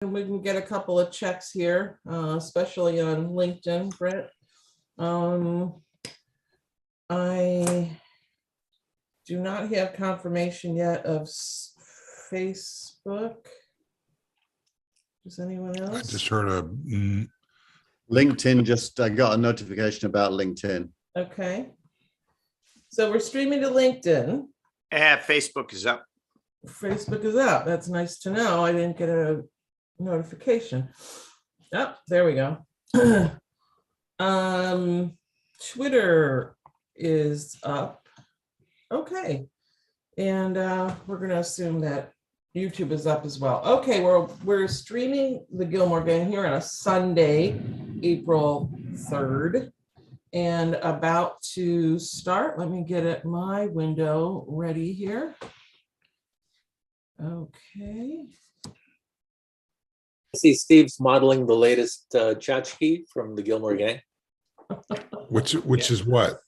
And we can get a couple of checks here, especially on LinkedIn, Brett. I do not have confirmation yet of Facebook. Does anyone else? I just heard a LinkedIn, I got a notification about LinkedIn. Okay. So we're streaming to LinkedIn. Facebook is up. Facebook is up. That's nice to know. I didn't get a notification. Oh, there we go. Twitter is up. Okay. And we're going to assume that YouTube is up as well. Okay, we're streaming the Gillmor Gang here on a Sunday, April 3rd, and about to start. Let me get it, my window ready here. Okay. I see Steve's modeling the latest tchotchke from the Gillmor Gang. which is what?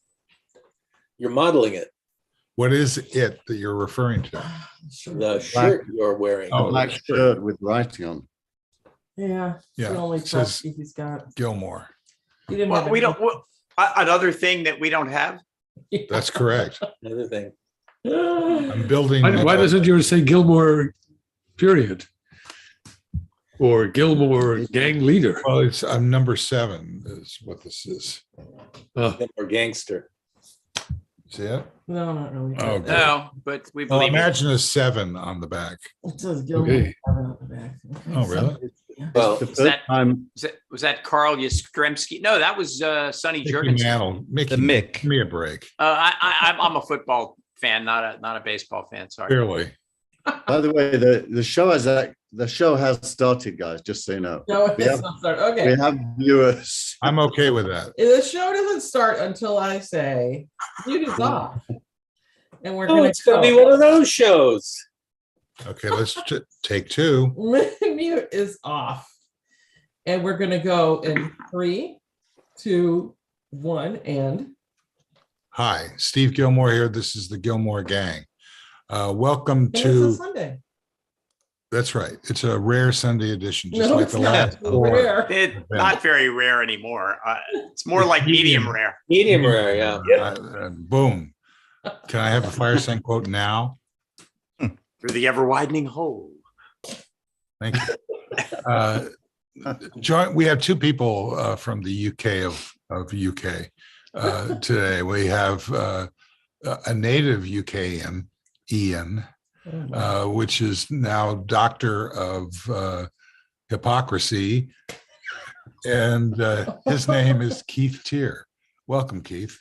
You're modeling it. What is it that you're referring to? The shirt you're wearing. Oh, Black shirt with writing on. Yeah, it's the only it says tchotchke he's got. Gillmor. He didn't Well, have we any- don't. Another thing that we don't have. That's correct. Another thing. I'm building. Why doesn't yours say Gillmor, period? Or Gillmor gang leader? Well, it's I'm number 7 is what this is. Gillmor gangster. See it? No, not really. Oh, good. No, but we Well, believe it. imagine a 7 on the back. It says Gillmor Okay. on the back. Okay, Oh, so- really? Well, The Is first that- time Was that Carl Yastrzemski? No, that was Sonny Mickey Jurgensen. Mantle. Mickey, The Mick. give me a break. I'm a football fan, not a baseball fan. Sorry. Clearly. By the way, the show has started, guys, just so you know. No, We it's have- not start. We Okay. have viewers. I'm okay with that. The show doesn't start until I say mute is off. And we're oh, gonna it's going to be go. one of those shows. Okay, let's take 2. Mute is off. And we're gonna go in 3, 2, 1, and Hi, Steve Gillmor here. This is the Gillmor Gang. Welcome it's a to, Sunday. that's right. It's a rare Sunday edition, just No, like it's the not. last It's 4. rare. It's not very rare anymore. It's more like medium rare. Medium rare, yeah. Boom. Can I have a Fire Sign quote now? Through the ever widening hole. Thank you. We have 2 people from the UK of UK today. We have a native UKian, Ian, which is now Doctor of Hypocrisy, and his name is Keith Tier. Welcome, Keith.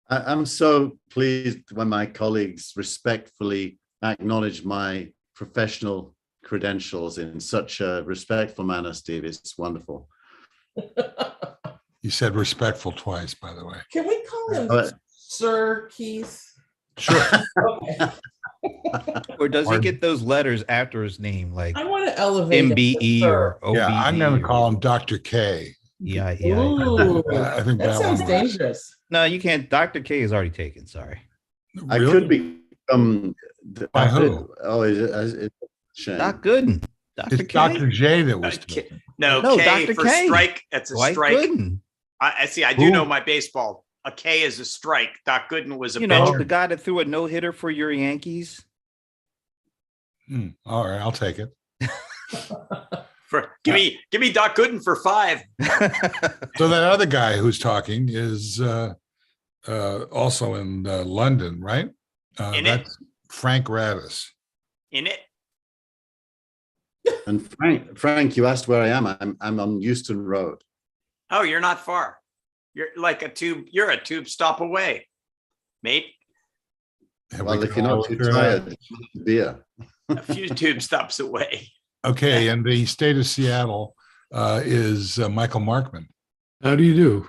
I'm so pleased when my colleagues respectfully acknowledge my professional credentials in such a respectful manner, Steve. It's wonderful. You said respectful twice, by the way. Can we call him But- Sir Keith? Sure. Okay. Or does he Pardon? get those letters after his name, like I want to elevate him to MBE Sir. or OBE? Yeah, I'm going to or call him Dr. K. Yeah. Ooh, I think that sounds one works. dangerous. No, you can't. Dr. K is already taken. Sorry. I Really? could become. By who? Oh, is it? Shame. Doc Gooden. Dr. It's K. Dr. J that was K- taken. No, No, K Dr. for K. strike. That's a Dwight strike. Gooden. I see. I do Who? know my baseball. A K is a strike. Doc Gooden was a You know, pitcher. the guy that threw a no hitter for your Yankees. All right, I'll take it. Give me Doc Gooden for 5. So that other guy who's talking is also in London, right? In it? That's Frank Radis. In it. And Frank, you asked where I am. I'm on Euston Road. Oh, you're not far. You're like a tube. You're a tube stop away, mate. Have Well, we if you're gone not too over that? tired, beer. A few tube stops away. Okay, and the state of Seattle is Michael Markman. How do you do?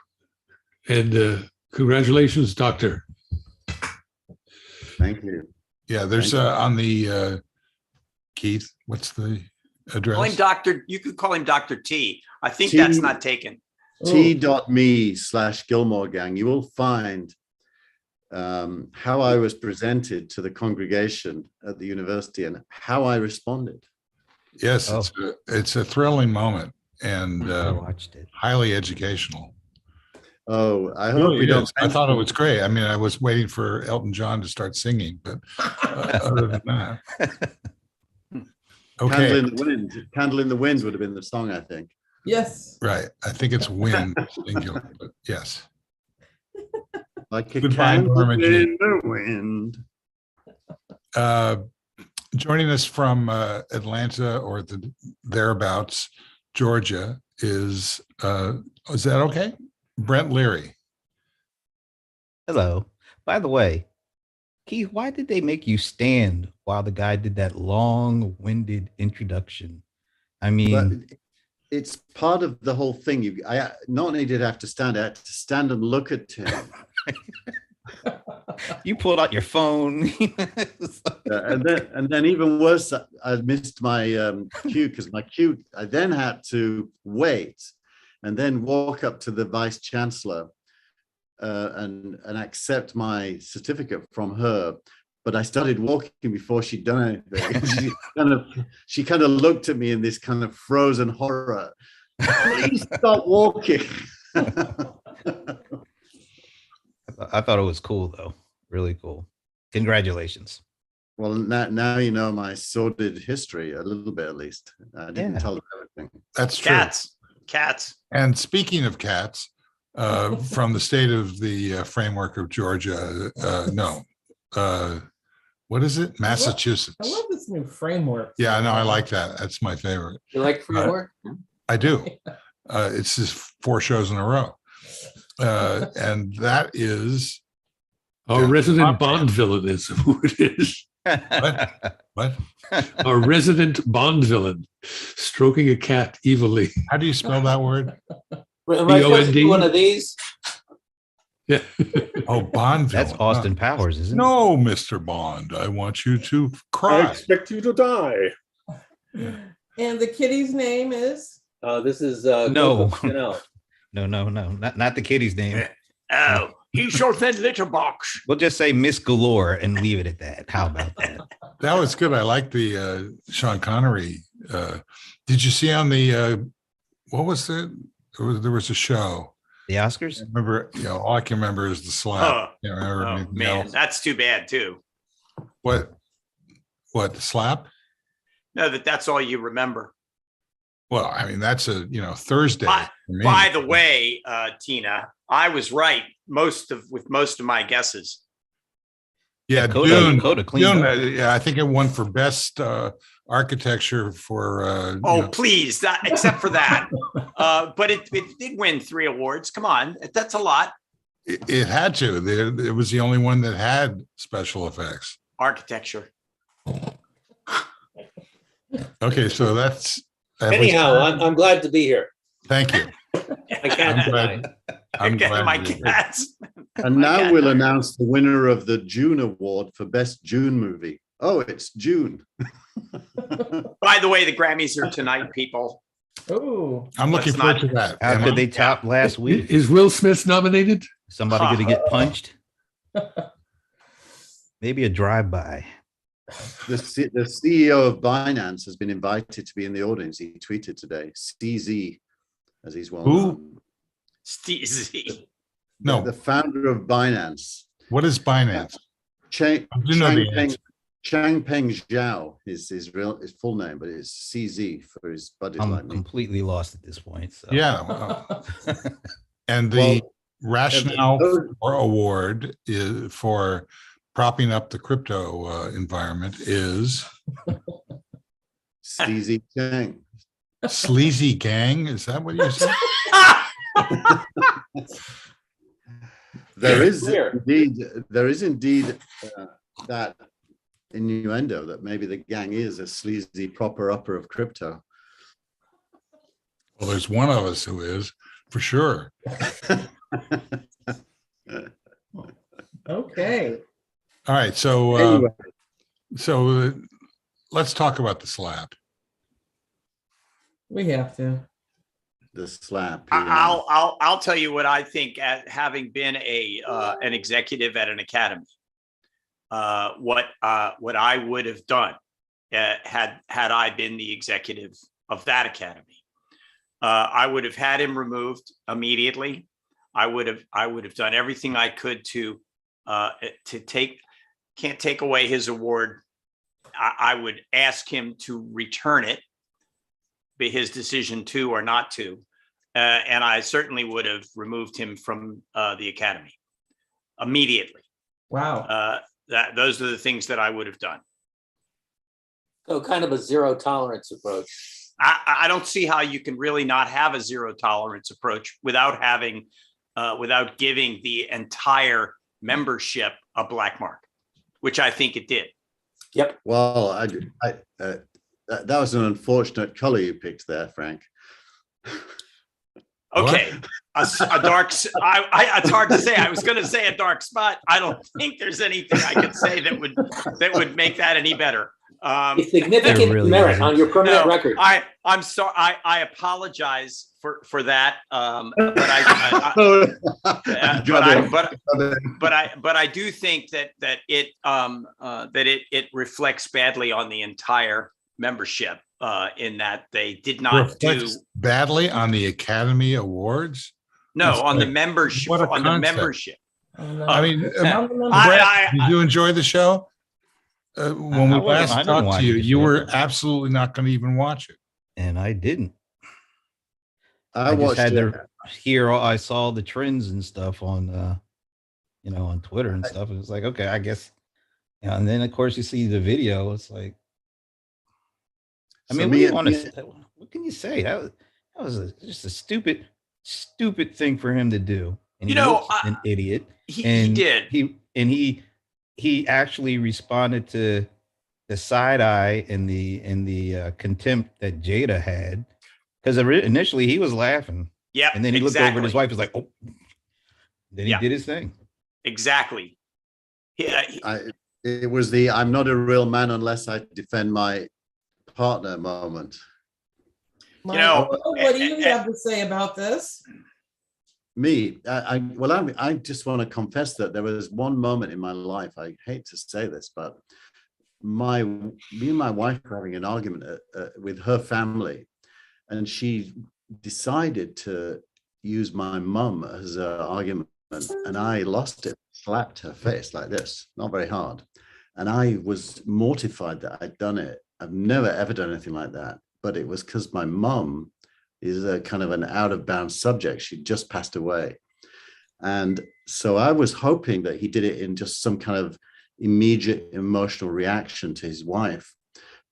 And congratulations, Doctor. Thank you. Yeah, there's Thank you. on the Keith. What's the Call him address? Doctor. You could call him Doctor T. I think T. that's not taken. T.me/Gillmor Gang. You will find how I was presented to the congregation at the university and how I responded. Yes, Oh. it's a thrilling moment and I watched it. highly educational. Oh, I It hope really we don't. is. I thought it was great. I mean, I was waiting for Elton John to start singing, but other than that, Candle okay, in the Wind. Candle in the Wind would have been the song, I think. Yes. right. I think it's wind singular, but yes. Like a Goodbye, candle Norma Jean. in the wind. Joining us from Atlanta or thereabouts, Georgia, is that okay? Brent Leary. Hello. By the way, Keith, why did they make you stand while the guy did that long-winded introduction? I But mean, it's part of the whole thing. I not only did I have to stand, I had to stand and look at him. you pulled out your phone. And then even worse, I missed my cue because my cue, I then had to wait and then walk up to the vice chancellor and accept my certificate from her. But I started walking before she'd done anything. She kind of looked at me in this kind of frozen horror. Please stop walking. I thought it was cool, though. Really cool. Congratulations. Well, now you know my sordid history a little bit, at least. I didn't Yeah. tell them everything. That's true. Cats. And speaking of cats, from the state of the framework of Georgia, what is it? Massachusetts. I love this new framework. Yeah, I know. I like that. That's my favorite. You like framework? I do. It's just 4 shows in a row. And that is Our Yeah. resident Bond villain is who it is. what? Our resident Bond villain stroking a cat evilly. How do you spell that word? Am I supposed to do BOND? one of these? Yeah. Oh, Bond villain. That's Austin Powers, isn't it? No, Mr. Bond. I want you to cry. expect you to die. And the kitty's name is? This is No. Coco Chanel. No, not the kitty's name. Oh, he's your thin litter box. We'll just say Miss Galore and leave it at that. How about that? That was good. I like the Sean Connery. Did you see on the what was it? There was a show. The Oscars? I remember, all I can remember is the slap. Oh, Remember oh anything man, else. that's too bad too. What the slap? No, that's all you remember. Well, I mean, that's a Thursday. By, for me. by the way, Tina, I was right with most of my guesses. Yeah, Coda cleaned Dune, up. yeah, I think it won for best architecture for. Oh, please, except for that. But it did win 3 awards. Come on, that's a lot. It had to. It was the only one that had special effects. Architecture. Okay, so that's. Anyhow, I'm glad to be here. Thank you. I can't I'm deny. glad. I'm Okay, glad my you're here. cats. And now we'll announce the winner of the June Award for Best June Movie. Oh, it's June. By the way, the Grammys are tonight, people. Oh, I'm looking Let's forward not- to that. How Am could I? they top last week? Is Will Smith nominated? Somebody going to get punched? Maybe a drive-by. The CEO of Binance has been invited to be in the audience. He tweeted today, CZ, as he's well Who? known. Steezy. No. The founder of Binance. What is Binance? Changpeng I do know the answer. Zhao is his full name, but it's CZ for his buddies like I'm me. completely lost at this point. So. Yeah. And the rationale for award is for propping up the crypto environment is CZ Chang. sleazy gang. Is that what you said? There is Clear. indeed that innuendo that maybe the gang is a sleazy proper upper of crypto. Well, there's one of us who is for sure. okay. All right. So, Anyway. Let's talk about the slap. We have to. The slap. I'll tell you what I think. At having been an executive at an academy, what I would have done had I been the executive of that academy. I would have had him removed immediately. I would have done everything I could to can't take away his award. I would ask him to return it, be his decision to or not to. And I certainly would have removed him from the academy immediately. Wow. Those are the things that I would have done. So kind of a zero tolerance approach. I don't see how you can really not have a zero tolerance approach without giving the entire membership a black mark, which I think it did. Yep. Well, that was an unfortunate color you picked there, Frank. Okay, a dark. It's hard to say. I was going to say a dark spot. I don't think there's anything I could say that would make that any better. A significant really merit isn't. on your permanent No, record. I'm sorry. I apologize for that. But I do think that it reflects badly on the entire membership in that they did not do Reflects badly on the Academy Awards. on the like, membership. what a On the concept. membership. I mean, I- Brett, did you enjoy the show? When we I last didn't talked watch to you, the you show. were absolutely not going to even watch it. And I didn't. I I just watched had it. to hear. I saw the trends and stuff on, on Twitter and stuff. It was like, okay, I guess. Yeah, and then of course you see the video. It's like, I mean, what do you want to say? What can you say? That was just a stupid thing for him to do. And he looks an idiot. He did. He actually responded to the side eye and the contempt that Jada had, because initially he was laughing. Yeah. And then he looked over at his wife, was like, oh. Then he Yeah. did his thing. Exactly. Yeah. It was the "I'm not a real man unless I defend my partner" moment. What do you have to say about this? Me, I just want to confess that there was one moment in my life. I hate to say this, but me and my wife were having an argument with her family, and she decided to use my mum as an argument, and I lost it, slapped her face like this, not very hard, and I was mortified that I'd done it. I've never ever done anything like that, but it was because my mum is a kind of an out of bounds subject. She just passed away. And so I was hoping that he did it in just some kind of immediate emotional reaction to his wife,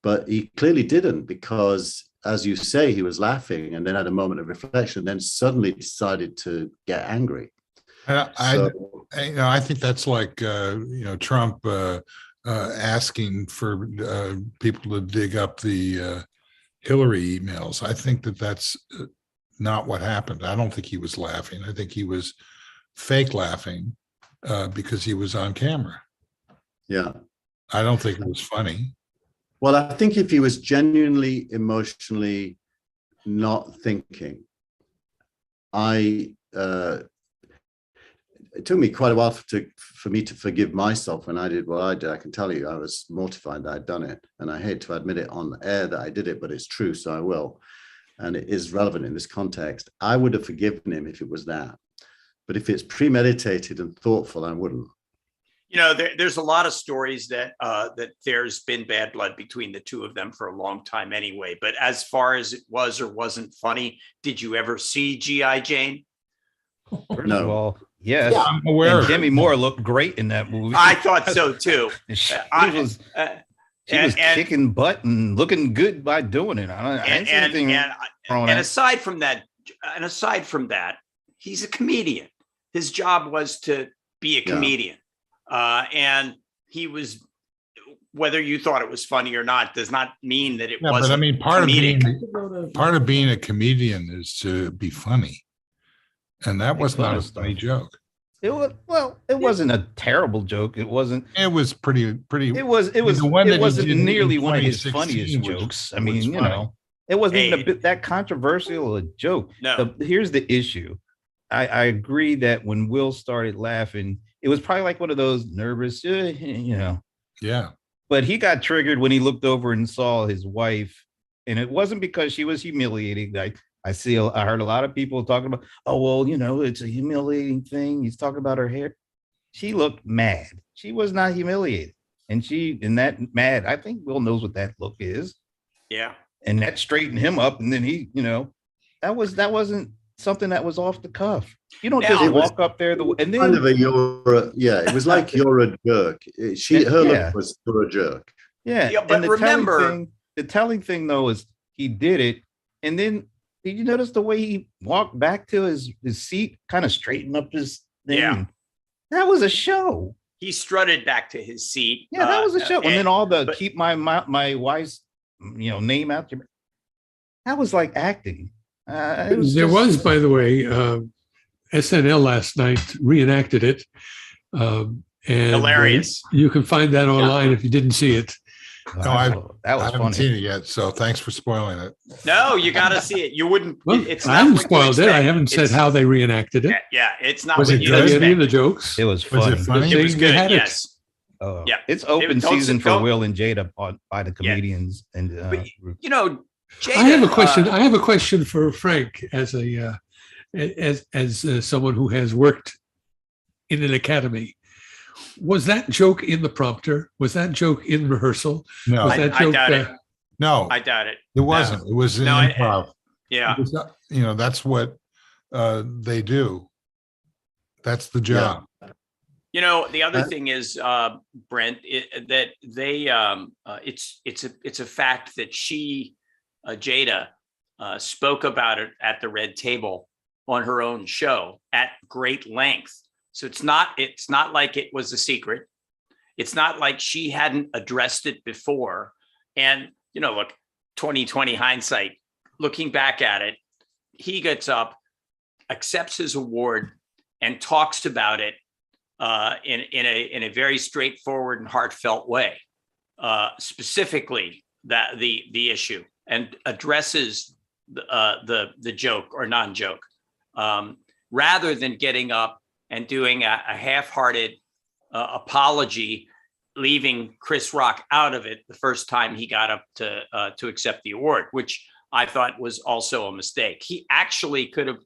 but he clearly didn't, because as you say, he was laughing and then had a moment of reflection, then suddenly decided to get angry. I think that's like, Trump asking for people to dig up the Hillary emails. I think that's not what happened. I don't think he was laughing. I think he was fake laughing because he was on camera. Yeah. I don't think it was funny. Well, I think if he was genuinely emotionally not thinking, it took me quite a while for me to forgive myself when I did what I did. I can tell you, I was mortified that I'd done it, and I hate to admit it on air that I did it, but it's true, so I will. And it is relevant in this context. I would have forgiven him if it was that, but if it's premeditated and thoughtful, I wouldn't. There's a lot of stories that there's been bad blood between the two of them for a long time anyway. But as far as it was or wasn't funny, did you ever see G.I. Jane? First No. of all, yes. Yeah. I'm aware And of it. Demi Moore looked great in that movie. I thought so too. she I- was and- kicking butt and looking good by doing it. I didn't see anything wrong with and that. aside from that, he's a comedian. His job was to be a comedian. And he was, whether you thought it was funny or not, does not mean that it Yeah, wasn't. but I mean, part comedic. of being a comedian is to be funny, and that was not a funny joke. It wasn't a terrible joke. It wasn't. It was pretty. It was. It was. The one that It he wasn't did in nearly one of his 2016 funniest was- jokes. I was mean, funny. it wasn't even Hey. a bit that controversial a joke. No. Here's the issue. I agree that when Will started laughing, it was probably like one of those nervous, Yeah. But he got triggered when he looked over and saw his wife, and it wasn't because she was humiliating. I heard a lot of people talking about, oh well, it's a humiliating thing. He's talking about her hair. She looked mad. She was not humiliated, and that mad. I think Will knows what that look is, Yeah. and that straightened him up. And then that wasn't something that was off the cuff. You don't Now- just It was walk up there and kind then of it was like you're a jerk. Her Yeah. look was you're a jerk. yeah. Yeah, but and remember- the telling thing though is he did it, and then did you notice the way he walked back to his seat, kind of straightened up his thing? Yeah. That was a show. He strutted back to his seat. Yeah, that was a show. And then all the but- keep my wife's name out your. That was like acting. There was, by the way, SNL last night reenacted it. And Hilarious. you can find that online if you didn't see it. Oh, No, I that was haven't funny. seen it yet, so thanks for spoiling it. No, you got to see it. You wouldn't. Well, It's I not haven't what you spoiled it. I expect. haven't said It's- how they reenacted it. Yeah, it's not Was what it you good? Tell you any of expect. the jokes. It was Was funny. it funny? It was They good. had it. Yes. Yeah, it's open Don't- season for don't- Will and Jada by the comedians and But, you know, Jada, I have a question. I have a question for Frank as someone who has worked in an academy. Was that joke in the prompter? Was that joke in rehearsal? No, Was that I joke? doubt it. no, I doubt it. it wasn't. It was an No, improv. Yeah. It was not- that's what they do. That's the job. You know, the other Uh, thing is, Brent, that they, it's a fact that Jada, spoke about it at the Red Table on her own show at great length. So it's not like it was a secret. It's not like she hadn't addressed it before. And, look, 2020 hindsight, looking back at it, he gets up, accepts his award, and talks about it in a very straightforward and heartfelt way, specifically that the issue, and addresses the joke or non-joke, rather than getting up and doing a half-hearted apology, leaving Chris Rock out of it the first time he got up to accept the award, which I thought was also a mistake. He actually could have.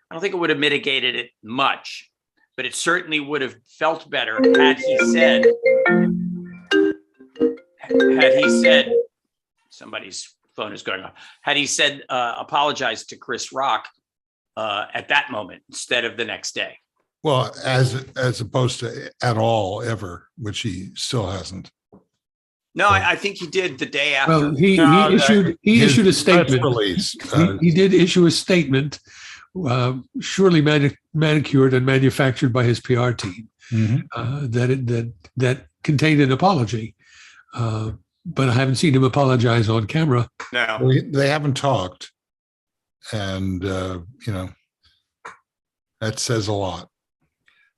I don't think it would have mitigated it much, but it certainly would have felt better had he said, somebody's phone is going off. Had he said, apologize to Chris Rock at that moment instead of the next day. Well, as opposed to at all ever, which he still hasn't. No, I think he did the day after. Well, he No, issued His a press statement. release. He did issue a statement, surely manicured and manufactured by his PR team, Mhm. that contained an apology. But I haven't seen him apologize on camera. No. Well, they haven't talked, and that says a lot.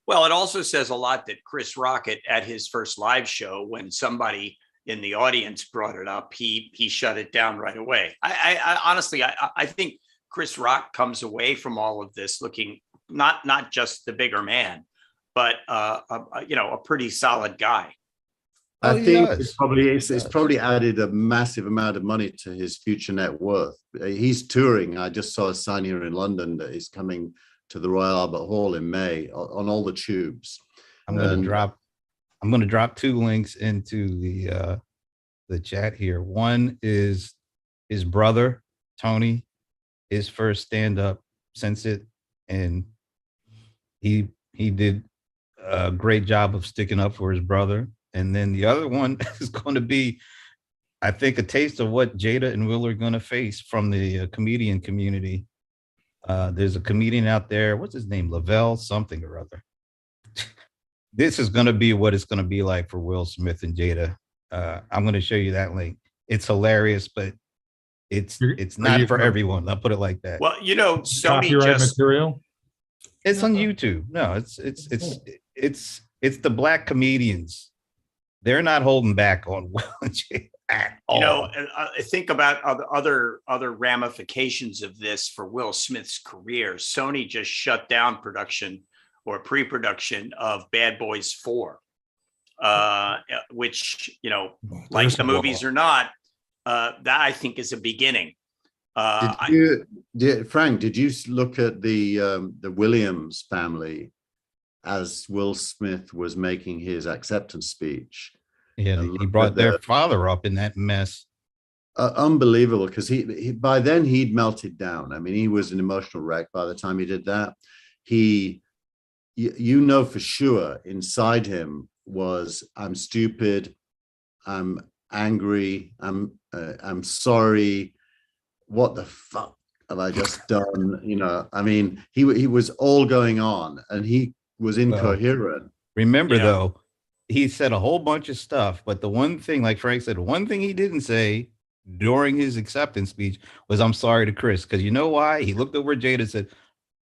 Well, it also says a lot that Chris Rock at his first live show, when somebody in the audience brought it up, he shut it down right away. I honestly, I think Chris Rock comes away from all of this looking not just the bigger man, but a pretty solid guy. I he think does. it's probably added a massive amount of money to his future net worth. He's touring. I just saw a sign here in London that he's coming to the Royal Albert Hall in May on all the tubes. I'm going And- to drop 2 links into the chat here. One is his brother Tony, his first stand-up since it, and he did a great job of sticking up for his brother. And then the other one is going to be, I think, a taste of what Jada and Will are going to face from the comedian community. There's a comedian out there. What's his name? Lavelle something or other. This is going to be what it's going to be like for Will Smith and Jada. I'm going to show you that link. It's hilarious, but it's Are not you for gonna- everyone. I'll put it like that. Well, Sony Copyright just material. It's on YouTube. No, it's the black comedians. They're not holding back on Will and Jada at all. think about other ramifications of this for Will Smith's career. Sony just shut down production or pre-production of Bad Boys 4. which, like There's the a movies wall. or not, that I think is a beginning. Frank, did you look at the Williams family as Will Smith was making his acceptance speech? Yeah, And he look brought at their father up in that mess. Unbelievable, because he by then he'd melted down. I mean, he was an emotional wreck by the time he did that. You know for sure inside him was, I'm stupid, I'm angry, I'm sorry, what the fuck have I just done? I mean, he was all going on, and he was incoherent. Remember Yeah. though, he said a whole bunch of stuff, but the one thing, like Frank said, one thing he didn't say during his acceptance speech was, "I'm sorry" to Chris, because you know why? He looked over at Jada and said,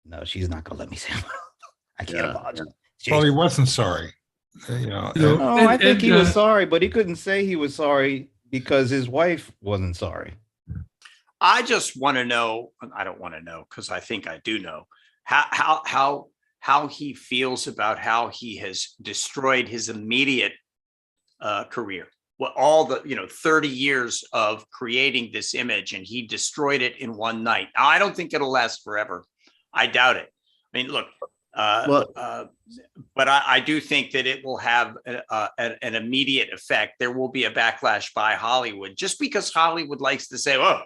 "No, she's not gonna let me say it. I can't Yeah, apologize." Well, he Jada. wasn't sorry. No, I think he was sorry, but he couldn't say he was sorry because his wife wasn't sorry. I just want to know, I don't want to know because I think I do know how he feels about how he has destroyed his immediate career. Well, all the 30 years of creating this image, and he destroyed it in one night. Now, I don't think it'll last forever. I doubt it. I mean, look, but I do think that it will have an immediate effect. There will be a backlash by Hollywood, just because Hollywood likes to say, "Oh,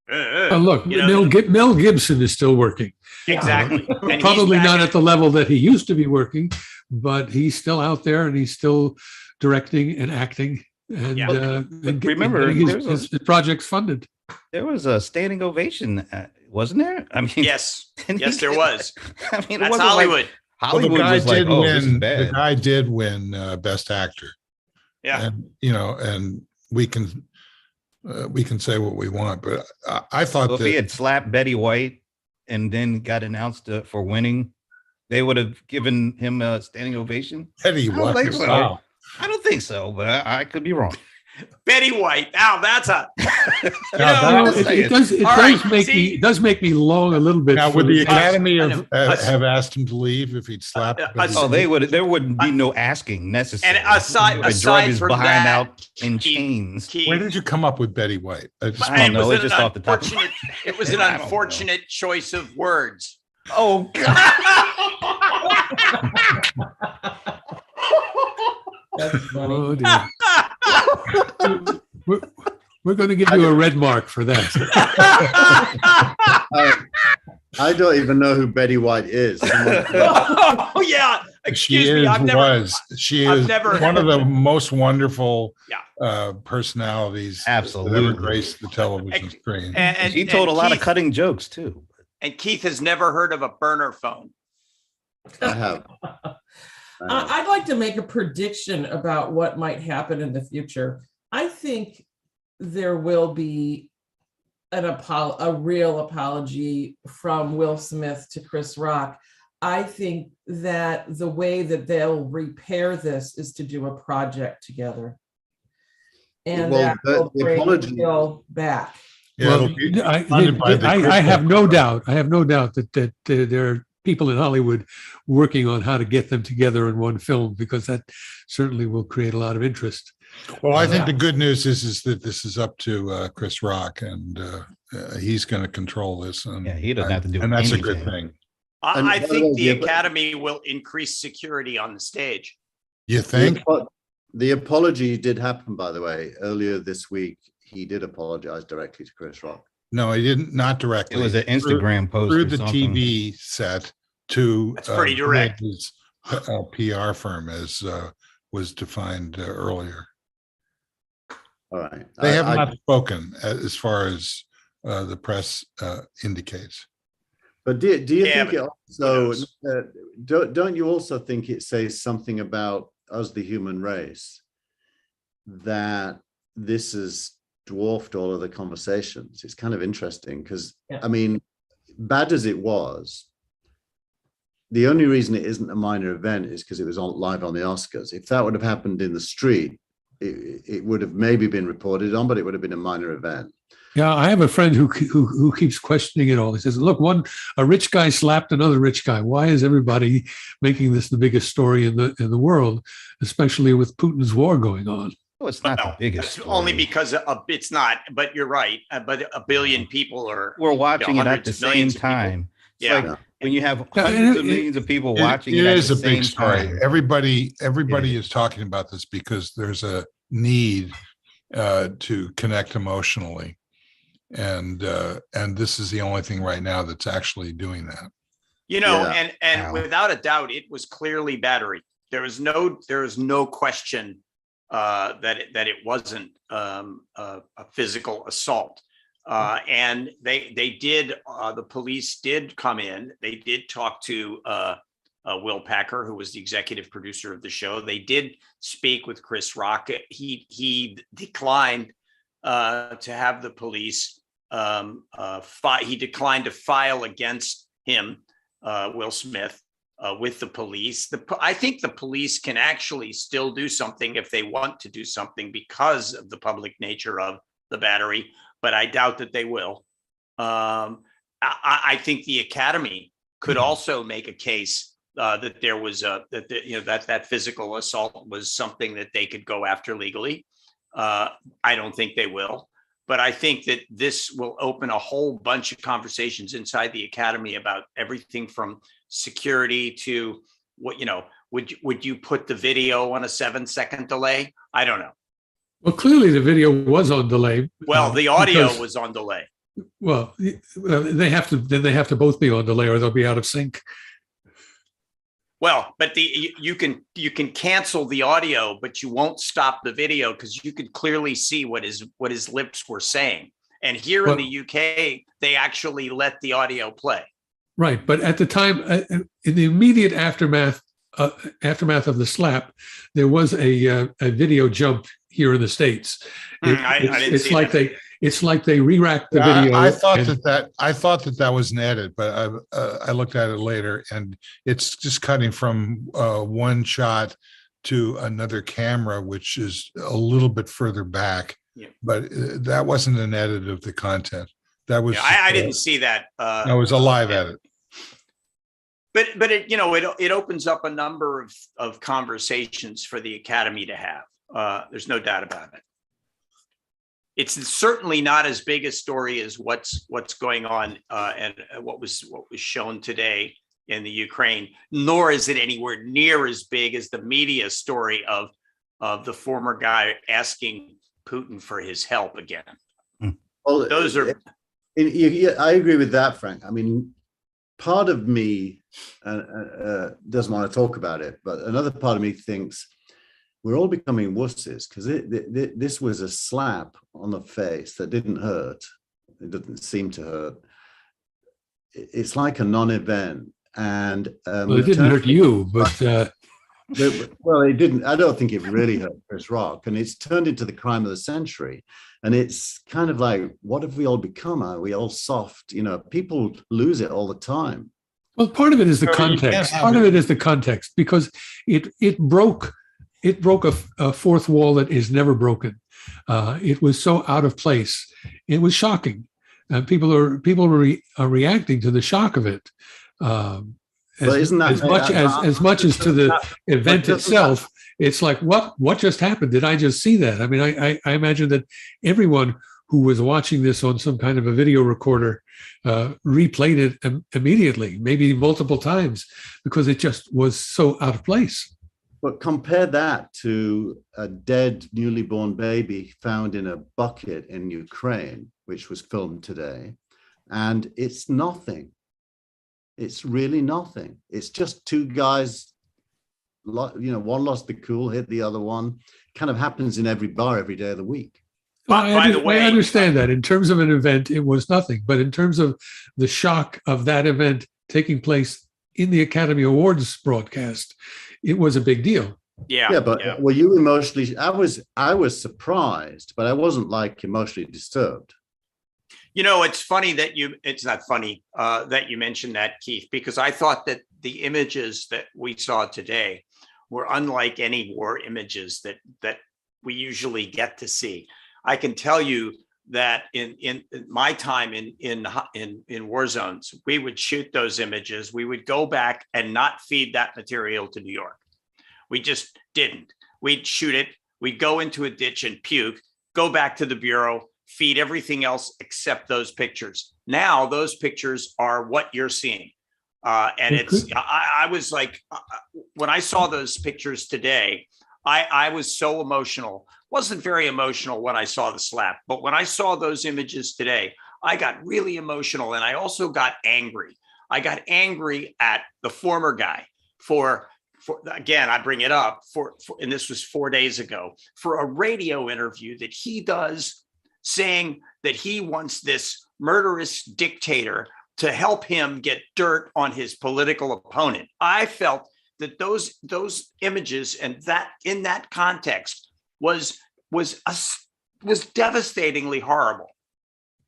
Look, Mel Gibson is still working. exactly." And Probably he's back not at the level that he used to be working, but he's still out there and he's still directing and acting and, Yeah. and Remember, getting there's his projects funded. There was a standing ovation, wasn't there? I mean, Yes, yes, there was. I mean, it That's wasn't Hollywood. like Hollywood the guy was like, did "Oh, this is win. bad." The guy did win Best Actor. Yeah. And and we can say what we want, but I thought So if that he had slapped Betty White and then got announced for winning, they would have given him a standing ovation. Betty I don't White. think so. Wow. I don't think so, but I could be wrong. Betty White. Now that's a. Now, Well, it does make me long a little bit. Now, for would the the- Academy I have, know. have asked him to leave if he'd slapped? Betty Oh, they White? would. There wouldn't be no asking necessary. And aside- They would have aside drug his from behind that, out in Keith- chains. Keith, Where did you come up with Betty White? I don't know. It's just off the top of my It was an I don't know. unfortunate choice of words. Oh God! That's funny. Oh, dear. We're going to give you a red mark for that. I don't even know who Betty White is. Oh yeah. She Excuse me. is, I've never. she I've is never- one of the most wonderful Yeah. Personalities Absolutely. that ever graced the television screen. And She told a lot of Keith- cutting jokes too. And Keith has never heard of a burner phone. I have. I'd like to make a prediction about what might happen in the future. I think there will be a real apology from Will Smith to Chris Rock. I think that the way that they'll repair this is to do a project together. And Well, that will the bring apology- Will back. Yeah, Well, it'll be funded by the I have crypto no doubt. I have no doubt that there are people in Hollywood working on how to get them together in one film, because that certainly will create a lot of interest. Well, I think the good news is that this is up to Chris Rock, and he's going to control this. And Yeah, he doesn't have to do and that's a anything. good thing. And I by the think way, the yeah, but- Academy will increase security on the stage. You think? The apology did happen, by the way, earlier this week. He did apologize directly to Chris Rock. No, he didn't. Not directly. It was an Instagram post through or the something. TV set to That's pretty direct. his PR firm, as was defined earlier. All right. They have not spoken as far as the press indicates. But do you Yeah, think it who also, knows? don't you also think it says something about us, the human race, that this has dwarfed all of the conversations? It's kind of interesting because, Yeah. I mean, bad as it was, the only reason it isn't a minor event is because it was on live on the Oscars. If that would have happened in the street, it would have maybe been reported on, but it would have been a minor event. Yeah, I have a friend who keeps questioning it all. He says, "Look, a rich guy slapped another rich guy. Why is everybody making this the biggest story in the world, especially with Putin's war going on?" Well, it's not the Well, biggest it's only story. because it's not, but you're right. But a billion people are, We're watching it at hundreds the of same millions of people. time. It's Yeah. like when you have Yeah, hundreds of it- millions of people It- watching it it at is the a big same story. time. Everybody Yeah. is talking about this because there's a need to connect emotionally, and this is the only thing right now that's actually doing that. And Wow. without a doubt, it was clearly battery. There was no question that it wasn't a physical assault. And the police did come in. They did talk to Will Packer, who was the executive producer of the show. They did speak with Chris Rock. He declined to have the police. He declined to file against him, Will Smith, with the police. I think the police can actually still do something if they want to do something because of the public nature of the battery, but I doubt that they will. I think the Academy could also make a case that there was that physical assault was something that they could go after legally. I don't think they will. But I think that this will open a whole bunch of conversations inside the Academy about everything from security to would you put the video on a 7-second delay? I don't know. Well, clearly the video was on delay. Well, the audio because- was on delay. Well, they have to both be on delay, or they'll be out of sync. Well, but you can cancel the audio, but you won't stop the video because you could clearly see what his lips were saying. And here in the UK, they actually let the audio play. Right, but at the time, in the immediate aftermath of the slap, there was a video jump here in the States. I didn't see that. It's like they re-racked the video. I thought that was an edit, but I looked at it later, and it's just cutting from one shot to another camera, which is a little bit further back. Yeah. But that wasn't an edit of the content. That was I didn't see that. That was a live edit. But it opens up a number of conversations for the Academy to have. There's no doubt about it. It's certainly not as big a story as what's going on and what was shown today in the Ukraine, nor is it anywhere near as big as the media story of the former guy asking Putin for his help again. Well, Those are. I agree with that, Frank. I mean, part of me doesn't want to talk about it, but another part of me thinks we're all becoming wusses because this was a slap on the face that didn't hurt. It didn't seem to hurt. It's like a non-event, and Well, it didn't hurt you, but well, it didn't. I don't think it really hurt Chris Rock, and it's turned into the crime of the century. And it's kind of like, what have we all become? Are we all soft? People lose it all the time. well, part of it is the Well, you can't context. have Part it. of it is the context because it broke a fourth wall that is never broken. It was so out of place. It was shocking. People are reacting to the shock of it. As much as to the event itself. It's like, what just happened? Did I just see that? I mean, I imagine that everyone who was watching this on some kind of a video recorder replayed it immediately, maybe multiple times, because it just was so out of place. But compare that to a dead, newly born baby found in a bucket in Ukraine, which was filmed today. And it's nothing. It's really nothing. It's just two guys, one lost the cool, hit the other one. Kind of happens in every bar every day of the week. Well, By the way, I understand that. In terms of an event, it was nothing. But in terms of the shock of that event taking place in the Academy Awards broadcast, it was a big deal. Yeah. But were you emotionally? I was surprised, but I wasn't like emotionally disturbed. It's funny it's not funny that you mentioned that, Keith, because I thought that the images that we saw today were unlike any war images that we usually get to see. I can tell you that in my time in war zones, we would shoot those images. We would go back and not feed that material to New York. We just didn't. We'd shoot it. We'd go into a ditch and puke, go back to the Bureau, feed everything else except those pictures. Now those pictures are what you're seeing. And I was like, when I saw those pictures today, I was so emotional. Wasn't very emotional when I saw the slap, but when I saw those images today, I got really emotional, and I also got angry. I got angry at the former guy for again, I bring it up and this was 4 days ago, for a radio interview that he does, saying that he wants this murderous dictator to help him get dirt on his political opponent. I felt that those images and that in that context was devastatingly horrible.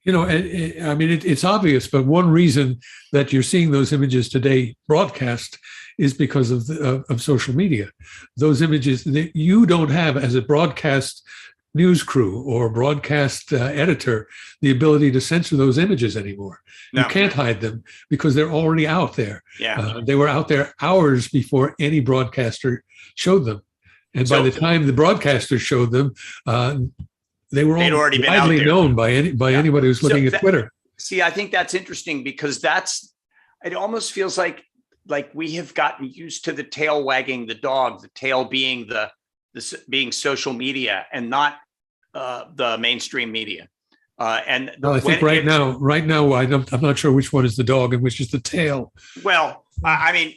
You know, I mean, it's obvious, but one reason that you're seeing those images today broadcast is because of social media. Those images that you don't have as a broadcast news crew or broadcast editor, the ability to censor those images anymore. No. You can't hide them because they're already out there. Yeah. They were out there hours before any broadcaster showed them. And by the time the broadcasters showed them, they were already widely known by anybody who's looking at Twitter. See, I think that's interesting because it almost feels like we have gotten used to the tail wagging the dog, the tail being being social media and not the mainstream media. And I think right now, I'm not sure which one is the dog and which is the tail. Well, I mean,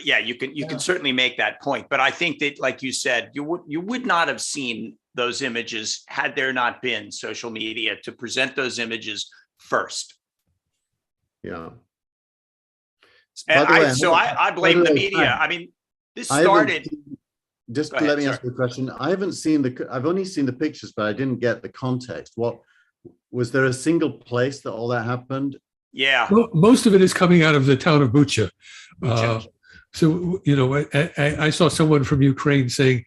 yeah, you can certainly make that point, but I think that, like you said, you would not have seen those images had there not been social media to present those images first. Yeah. And I blame the media. I mean, this started. Just let me ask you a question. I've only seen the pictures, but I didn't get the context. What was there a single place that all that happened? Yeah. Well, most of it is coming out of the town of Bucha. So, you know, I saw someone from Ukraine saying,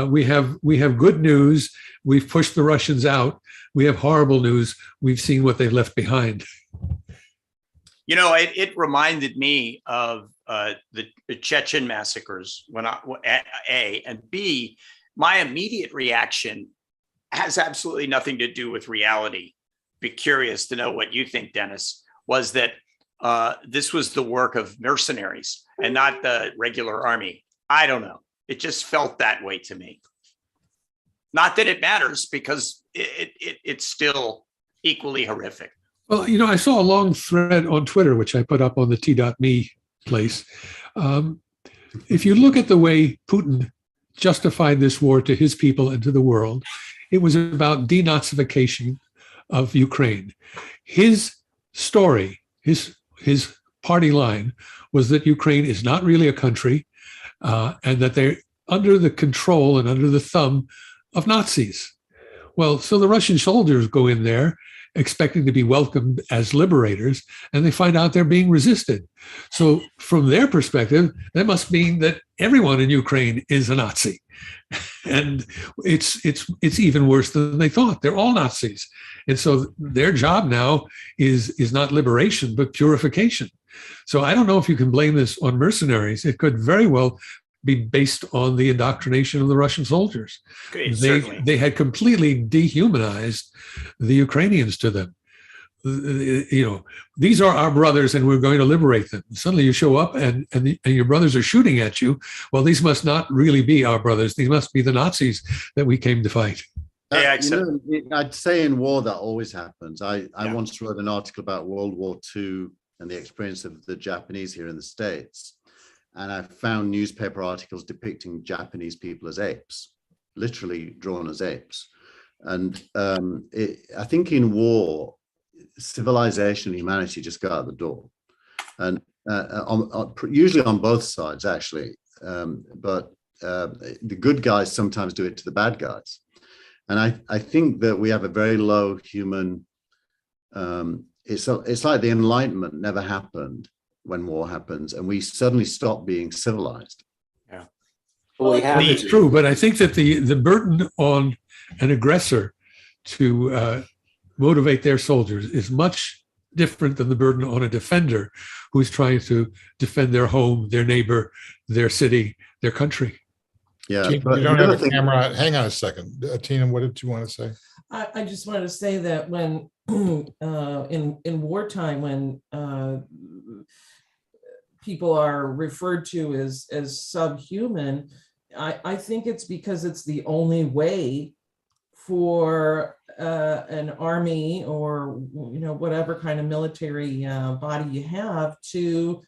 we have good news. We've pushed the Russians out. We have horrible news. We've seen what they've left behind. You know, it reminded me of the Chechen massacres when A, and B, my immediate reaction has absolutely nothing to do with reality. Be curious to know what you think, Dennis, was that this was the work of mercenaries and not the regular army. I don't know. It just felt that way to me. Not that it matters, because it's still equally horrific. Well, you know, I saw a long thread on Twitter, which I put up on the t.me place. If you look at the way Putin justified this war to his people and to the world, it was about denazification of Ukraine. His story, his party line was that Ukraine is not really a country, and that they're under the control and under the thumb of Nazis. Well, so the Russian soldiers go in there expecting to be welcomed as liberators, and they find out they're being resisted. So from their perspective, that must mean that everyone in Ukraine is a Nazi. And it's even worse than they thought. They're all Nazis. And so their job now is not liberation, but purification. So I don't know if you can blame this on mercenaries. It could very well be based on the indoctrination of the Russian soldiers. They had completely dehumanized the Ukrainians to them. You know, these are our brothers and we're going to liberate them. Suddenly you show up and your brothers are shooting at you. Well, these must not really be our brothers. These must be the Nazis that we came to fight. I'd say in war that always happens. I once wrote an article about World War II and the experience of the Japanese here in the States. And I found newspaper articles depicting Japanese people as apes, literally drawn as apes. And I think in war, civilization and humanity just go out the door. And usually on both sides, actually. But the good guys sometimes do it to the bad guys. And I think that we have a very low human, it's like the Enlightenment never happened when war happens, and we suddenly stop being civilized. Yeah, it's true, but I think that the burden on an aggressor to motivate their soldiers is much different than the burden on a defender who's trying to defend their home, their neighbor, their city, their country. Yeah, Tina, but you don't the have other a thing- camera. Hang on a second. Tina, what did you want to say? I just wanted to say that when in wartime, when people are referred to as subhuman, I think it's because it's the only way for an army or whatever kind of military body you have to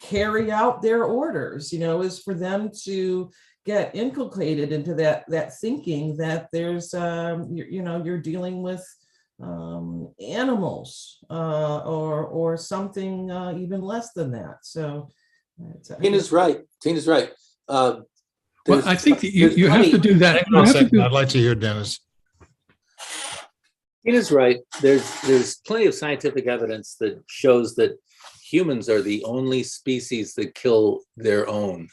carry out their orders, is for them to get inculcated into that thinking that there's you're dealing with animals or something even less than that. So Tina's right. Tina's right. Well, There's- I think that there's you have to plenty- do that. Hang You on a have to second. do- I'd like to hear Dennis. Tina's right. There's plenty of scientific evidence that shows that humans are the only species that kill their own.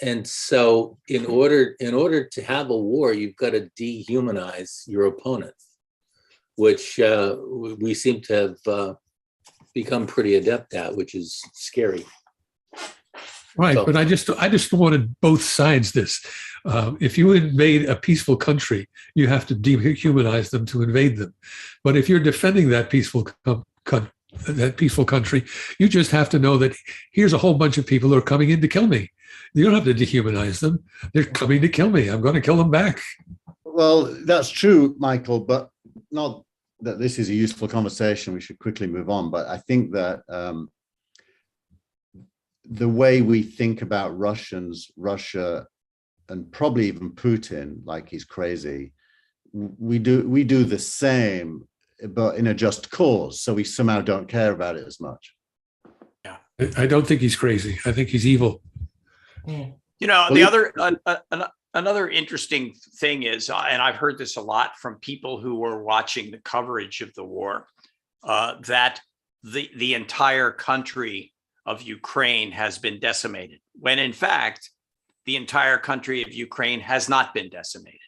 And so in order to have a war, you've got to dehumanize your opponent, which we seem to have become pretty adept at, which is scary. Right, So- but I just wanted both sides this. If you invade a peaceful country, you have to dehumanize them to invade them. But if you're defending that peaceful country, you just have to know that here's a whole bunch of people who are coming in to kill me. You don't have to dehumanize them. They're coming to kill me. I'm going to kill them back. Well, that's true, Michael, but not that this is a useful conversation. We should quickly move on. But I think that the way we think about Russia, and probably even Putin, like he's crazy, we do the same, but in a just cause. So we somehow don't care about it as much. I don't think he's crazy. I think he's evil. Another interesting thing is, and I've heard this a lot from people who were watching the coverage of the war, that the entire country of Ukraine has been decimated, when in fact, the entire country of Ukraine has not been decimated.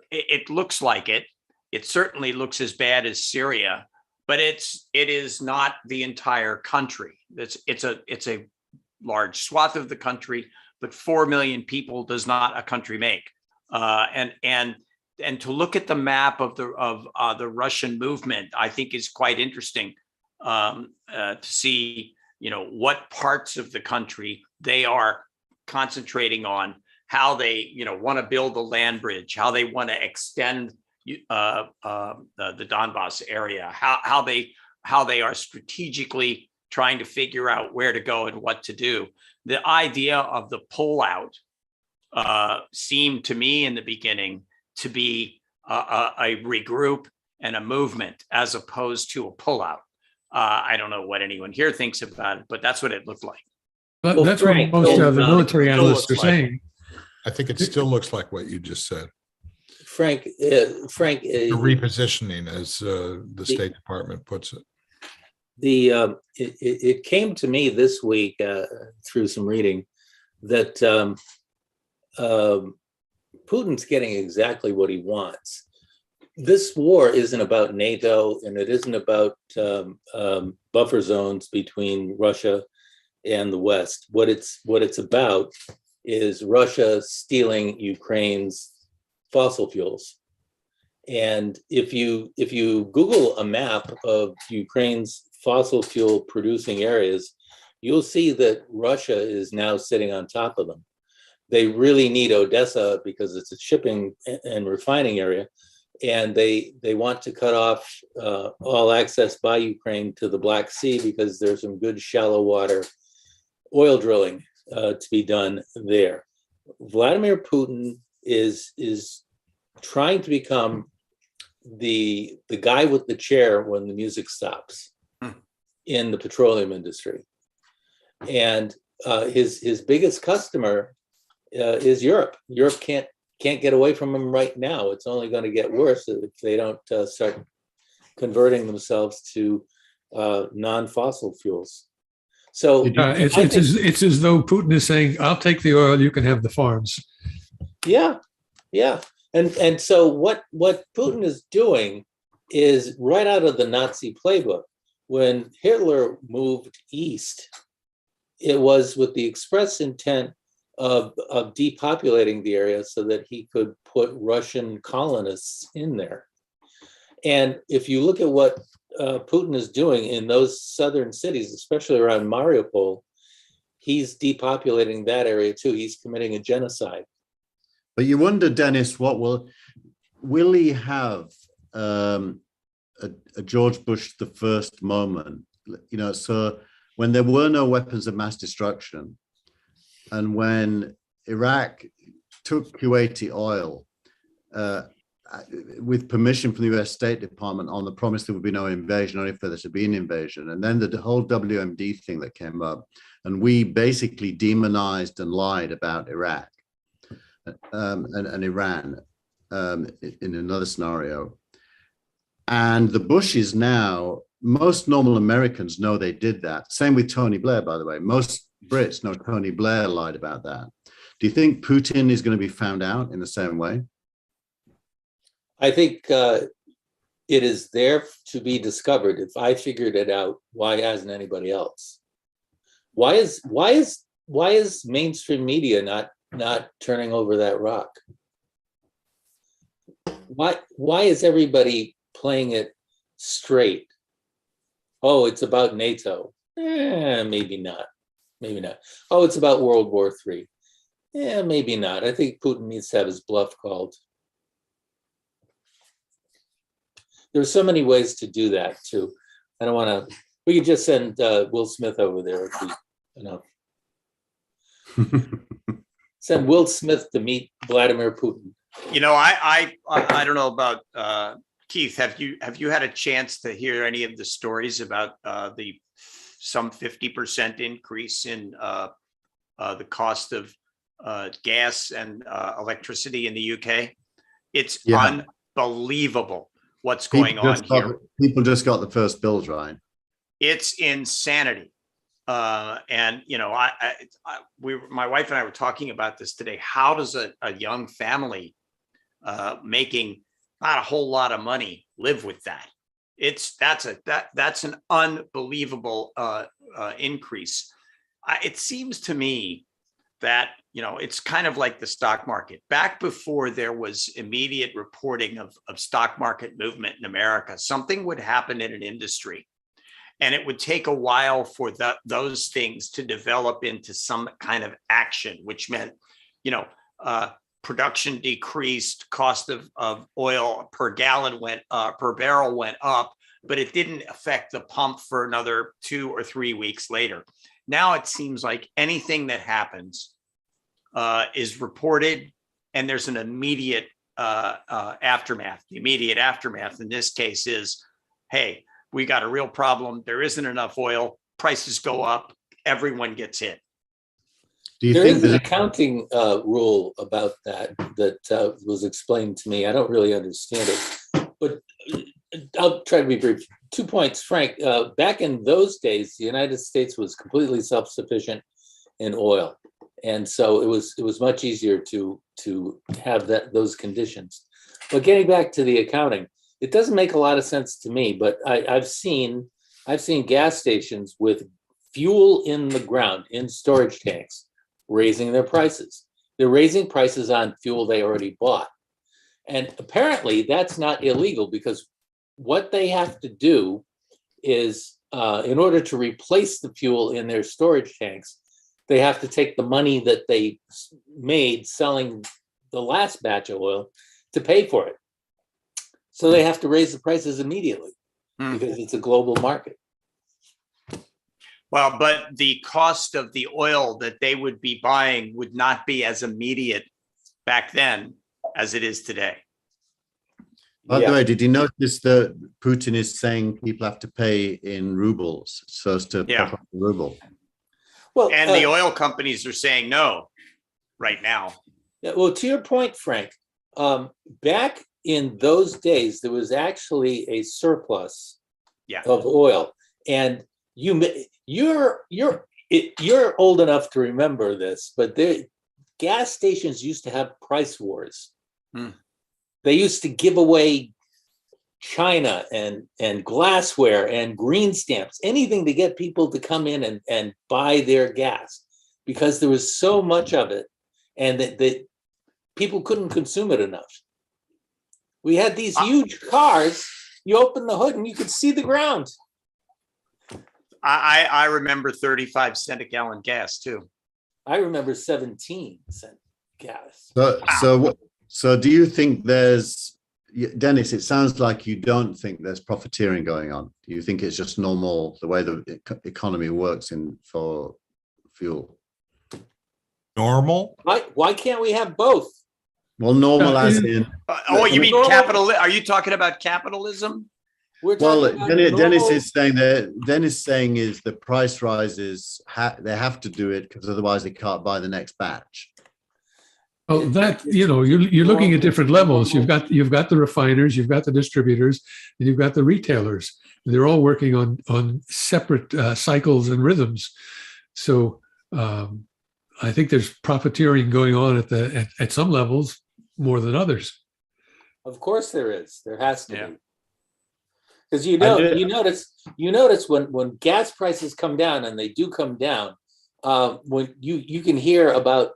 It looks like it. It certainly looks as bad as Syria, but it is not the entire country. It's a large swath of the country, but 4 million people does not a country make. And to look at the map of the Russian movement, I think is quite interesting to see, what parts of the country they are concentrating on, how they, want to build a land bridge, how they want to extend the Donbass area, how they are strategically trying to figure out where to go and what to do. The idea of the pullout seemed to me in the beginning to be a regroup and a movement as opposed to a pullout. I don't know what anyone here thinks about it, but that's what it looked like. But Well, that's Frank, what most of the well, military it still analysts are looks like it. saying. I think it still looks like what you just said. Frank, The repositioning, as the State Department puts it. it came to me this week through some reading that Putin's getting exactly what he wants. This war isn't about NATO, and it isn't about buffer zones between Russia and the West. What it's about is Russia stealing Ukraine's fossil fuels. And if you Google a map of Ukraine's fossil fuel producing areas, you'll see that Russia is now sitting on top of them. They really need Odessa because it's a shipping and refining area. And they want to cut off all access by Ukraine to the Black Sea because there's some good shallow water oil drilling to be done there. Vladimir Putin is trying to become the guy with the chair when the music stops in the petroleum industry. And his biggest customer is Europe. Europe can't get away from him right now. It's only going to get worse if they don't start converting themselves to non-fossil fuels. So It's as though Putin is saying, "I'll take the oil, you can have the farms." yeah. And so what Putin is doing is right out of the Nazi playbook. When Hitler moved east, it was with the express intent of depopulating the area so that he could put Russian colonists in there. And if you look at what Putin is doing in those southern cities, especially around Mariupol, he's depopulating that area too. He's committing a genocide. But you wonder, Dennis, what will he have a George Bush the first moment? You know, so when there were no weapons of mass destruction, and when Iraq took Kuwaiti oil with permission from the US State Department on the promise there would be no invasion, only for there to be an invasion, and then the whole WMD thing that came up, and we basically demonized and lied about Iraq and Iran in another scenario. And the Bushes now, most normal Americans know they did that. Same with Tony Blair, by the way. Most Brits know Tony Blair lied about that. Do you think Putin is going to be found out in the same way? I think it is there to be discovered. If I figured it out, why hasn't anybody else? Why is mainstream media not turning over that rock? Why is everybody playing it straight? Oh, it's about NATO. Maybe not. Maybe not. Oh, it's about World War III. Yeah, maybe not. I think Putin needs to have his bluff called. There's so many ways to do that too. I don't want to. We could just send Will Smith over there if we, send Will Smith to meet Vladimir Putin. You know, I don't know about Keith. Have you had a chance to hear any of the stories about some 50% increase in the cost of gas and electricity in the UK? It's unbelievable what's going on here. People just got the first bills, right? It's insanity. And you know, my wife and I were talking about this today. How does a young family making not a whole lot of money live with that? That's an unbelievable increase. It seems to me that, you know, it's kind of like the stock market. Back before there was immediate reporting of stock market movement in America, something would happen in an industry, and it would take a while for those things to develop into some kind of action, which meant, you know, production decreased, cost of oil per gallon per barrel went up, but it didn't affect the pump for another 2 or 3 weeks later. Now it seems like anything that happens is reported, and there's an immediate aftermath. The immediate aftermath in this case is, hey, we got a real problem. There isn't enough oil. Prices go up. Everyone gets hit. Do you There think is an accounting rule about that was explained to me. I don't really understand it, but I'll try to be brief. 2 points, Frank. Back in those days, the United States was completely self-sufficient in oil, and so it was much easier to have those conditions. But getting back to the accounting, it doesn't make a lot of sense to me. But I've seen gas stations with fuel in the ground in storage tanks raising their prices. They're raising prices on fuel they already bought. And apparently that's not illegal, because what they have to do is, in order to replace the fuel in their storage tanks, they have to take the money that they made selling the last batch of oil to pay for it. So they have to raise the prices immediately because it's a global market. Well, but the cost of the oil that they would be buying would not be as immediate back then as it is today. By the way, did you notice that Putin is saying people have to pay in rubles so as to pop up the ruble? Well, and the oil companies are saying no right now. Well, to your point, Frank, back in those days, there was actually a surplus of oil, and you're old enough to remember this, but gas stations used to have price wars. They used to give away china and glassware and green stamps, anything to get people to come in and buy their gas, because there was so much of it and that people couldn't consume it enough. We had these huge cars. You open the hood and you could see the ground. I remember 35 cents a gallon gas too. I remember 17-cent gas. So do you think Dennis, it sounds like you don't think there's profiteering going on. Do you think it's just normal, the way the economy works for fuel? Normal? Why can't we have both? Well, normal as in... You mean capital? Are you talking about capitalism? We're Well, talking about Dennis normal- is saying that is the price rises, they have to do it because otherwise they can't buy the next batch. Oh, that, you're looking at different levels. You've got the refiners, you've got the distributors, and you've got the retailers. They're all working on separate cycles and rhythms. So I think there's profiteering going on at some levels more than others. Of course there is. There has to Yeah. be. Because you notice when gas prices come down, and they do come down, when you can hear about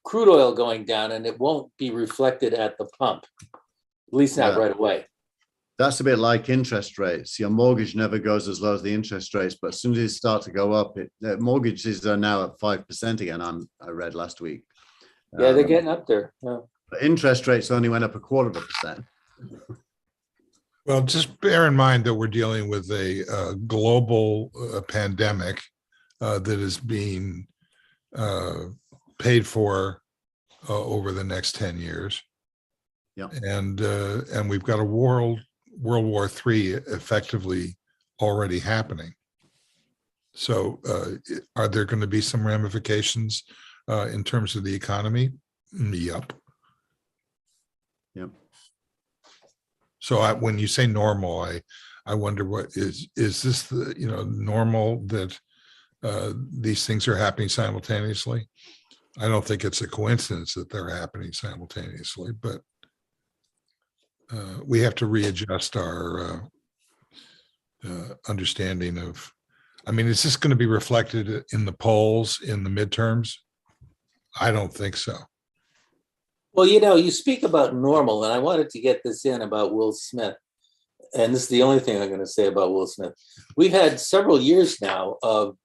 crude oil going down, and it won't be reflected at the pump, at least not right away. That's a bit like interest rates. Your mortgage never goes as low as the interest rates, but as soon as it starts to go up, mortgages are now at 5% again. I read last week. Yeah, they're getting up there. Yeah. But interest rates only went up 1/4%. Well, just bear in mind that we're dealing with a global pandemic that is being paid for over the next 10 years. Yeah. And we've got a World War III effectively already happening. So are there going to be some ramifications in terms of the economy? Yep. Yep. So when you say normal, I wonder what is this the normal that these things are happening simultaneously? I don't think it's a coincidence that they're happening simultaneously, but we have to readjust our understanding of. I mean, is this going to be reflected in the polls in the midterms? I don't think so. Well, you speak about normal, and I wanted to get this in about Will Smith. And this is the only thing I'm going to say about Will Smith. We've had several years now of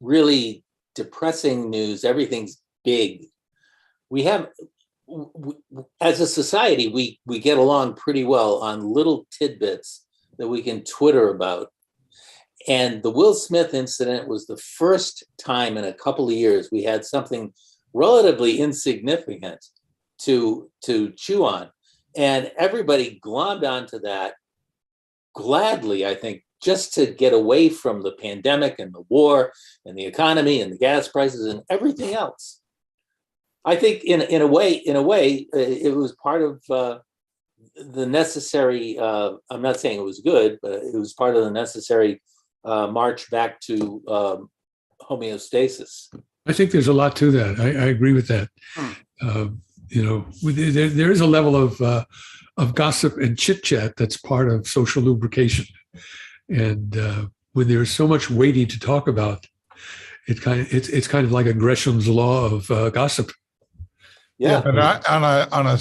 really depressing news. Everything's big. We have, as a society, we get along pretty well on little tidbits that we can Twitter about. And the Will Smith incident was the first time in a couple of years we had something relatively insignificant to chew on. And everybody glommed onto that gladly, I think, just to get away from the pandemic and the war and the economy and the gas prices and everything else. I think in a way, it was part of the necessary, I'm not saying it was good, but it was part of the necessary march back to homeostasis. I think there's a lot to that. I agree with that. There is a level of gossip and chit chat that's part of social lubrication, and when there's so much weighty to talk about, it's kind of like a Gresham's law of gossip. Yeah, but on a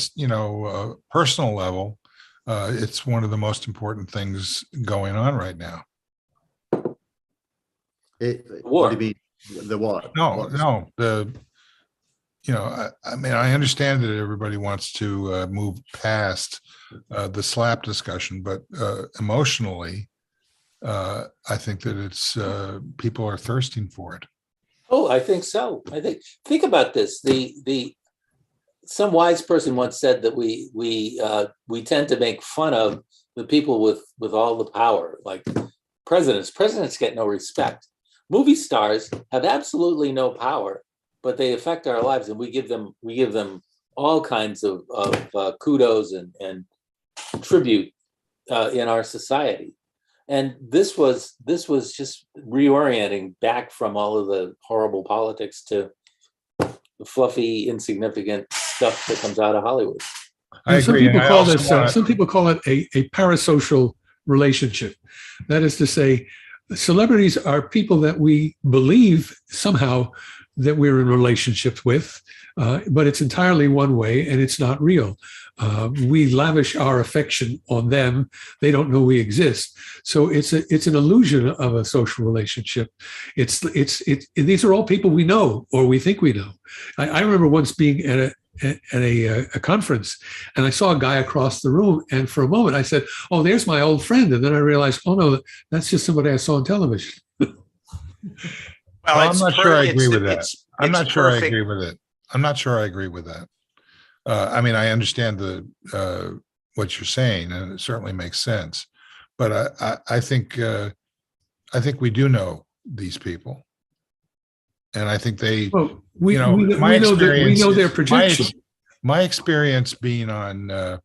personal level, it's one of the most important things going on right now. What do you mean? The what? No. I mean, I understand that everybody wants to move past the slap discussion, but emotionally, I think that it's people are thirsting for it. Oh, I think so. Think about this. Some wise person once said that we tend to make fun of the people with all the power, like presidents. Presidents get no respect. Movie stars have absolutely no power, but they affect our lives, and we give them all kinds of kudos and tribute in our society. And this was just reorienting back from all of the horrible politics to the fluffy, insignificant stuff that comes out of Hollywood. I Some agree. And people I call also this, wanna- some people call it a parasocial relationship. That is to say, celebrities are people that we believe somehow that we're in relationships with, but it's entirely one way and it's not real. We lavish our affection on them. They don't know we exist. So it's an illusion of a social relationship. These are all people we know or we think we know. I remember once being at a conference, and I saw a guy across the room, and for a moment I said, "Oh, there's my old friend," and then I realized, "Oh no, that's just somebody I saw on television." Well, I'm not sure I agree with that. I'm it's not sure I perfect. agree with it. I'm not sure I agree with that. I mean, I understand what you're saying, and it certainly makes sense. But I think we do know these people, and I think they. Well, we You know, we, my we know that we experience know their is- projection. My experience being on a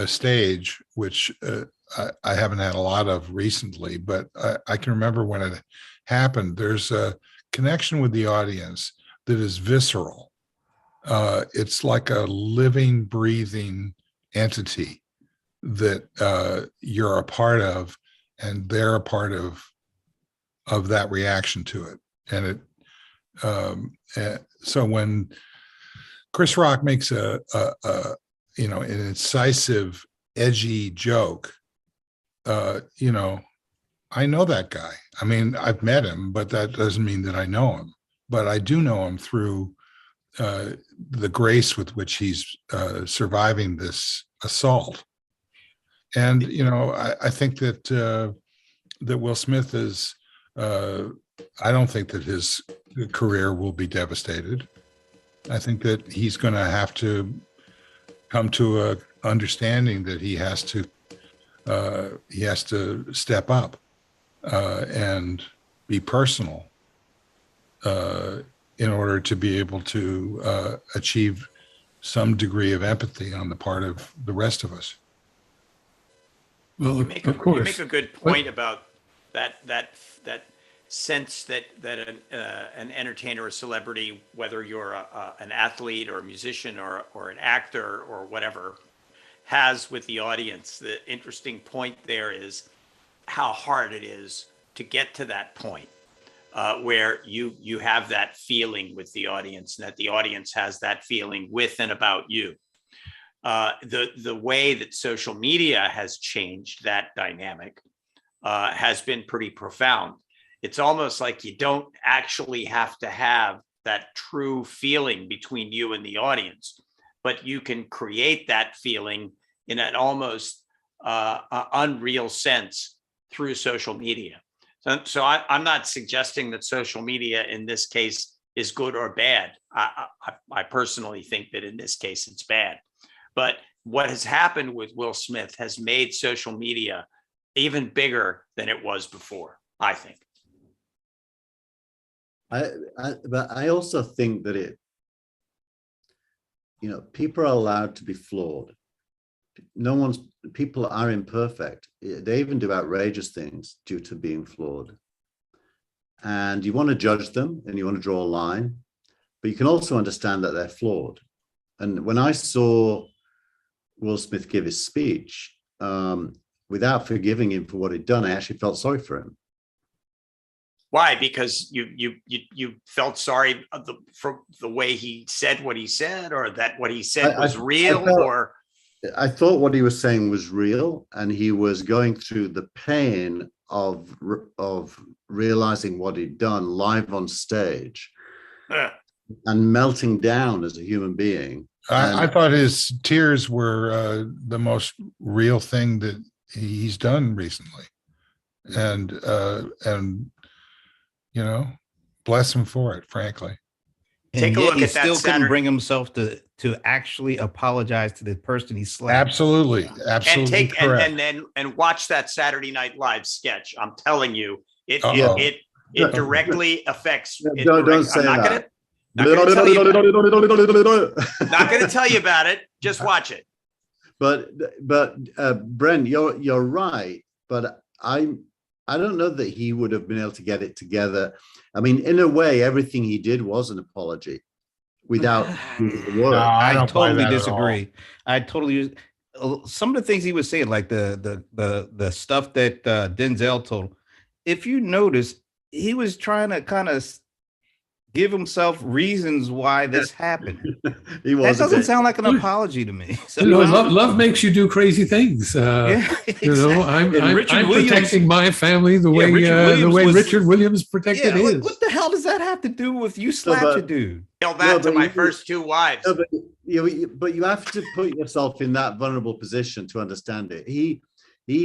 stage, which I haven't had a lot of recently, but I can remember when it happened. There's a connection with the audience that is visceral. It's like a living, breathing entity that you're a part of, and they're a part of that reaction to it. And so when Chris Rock makes an incisive, edgy joke, I know that guy. I mean, I've met him, but that doesn't mean that I know him. But I do know him through the grace with which he's surviving this assault. And I think that Will Smith is. I don't think that his career will be devastated. I think that he's going to have to come to a understanding that he has to step up and be personal in order to be able to achieve some degree of empathy on the part of the rest of us. Well, You make of course. you make a good point about that sense that an entertainer or celebrity, whether you're an athlete or a musician or an actor or whatever, has with the audience. The interesting point there is how hard it is to get to that point where you have that feeling with the audience, and that the audience has that feeling with and about you. The way that social media has changed that dynamic has been pretty profound. It's almost like you don't actually have to have that true feeling between you and the audience, but you can create that feeling in an almost unreal sense through social media. So I'm not suggesting that social media in this case is good or bad. I personally think that in this case it's bad. But what has happened with Will Smith has made social media even bigger than it was before, I think. But I also think that people are allowed to be flawed. People are imperfect. They even do outrageous things due to being flawed. And you want to judge them and you want to draw a line, but you can also understand that they're flawed. And when I saw Will Smith give his speech, without forgiving him for what he'd done, I actually felt sorry for him. Why? Because you felt sorry for the way he said what he said, or that what he said was real, or I thought what he was saying was real, and he was going through the pain of realizing what he'd done live on stage and melting down as a human being. I thought his tears were the most real thing that he's done recently, and bless him for it, frankly. Take a yet look he at that still Saturday- couldn't bring himself to actually apologize to the person he slapped. Absolutely, and absolutely take correct. and watch that Saturday Night Live sketch. I'm telling you, it Uh-oh. directly affects. Don't say that. Not going to tell you about it. Not going to tell you about it. Just watch it. But Brent, you're right. But I don't know that he would have been able to get it together. I mean, in a way, everything he did was an apology. without using the word. No, I I don't buy totally that at all. disagree. I totally some of the things he was saying, like the stuff that Denzel told. If you notice, he was trying to kind of give himself reasons why this happened. He That was a doesn't bit. sound like an apology to me. So, You know, love makes you do crazy things. yeah, You know, exactly. And I'm protecting my family the way Richard Williams protected yeah, like, his. what the hell does that have to do with you slapped but- a dude? Tell that to but my you- first two wives. No, but you have to put yourself in that vulnerable position to understand it. He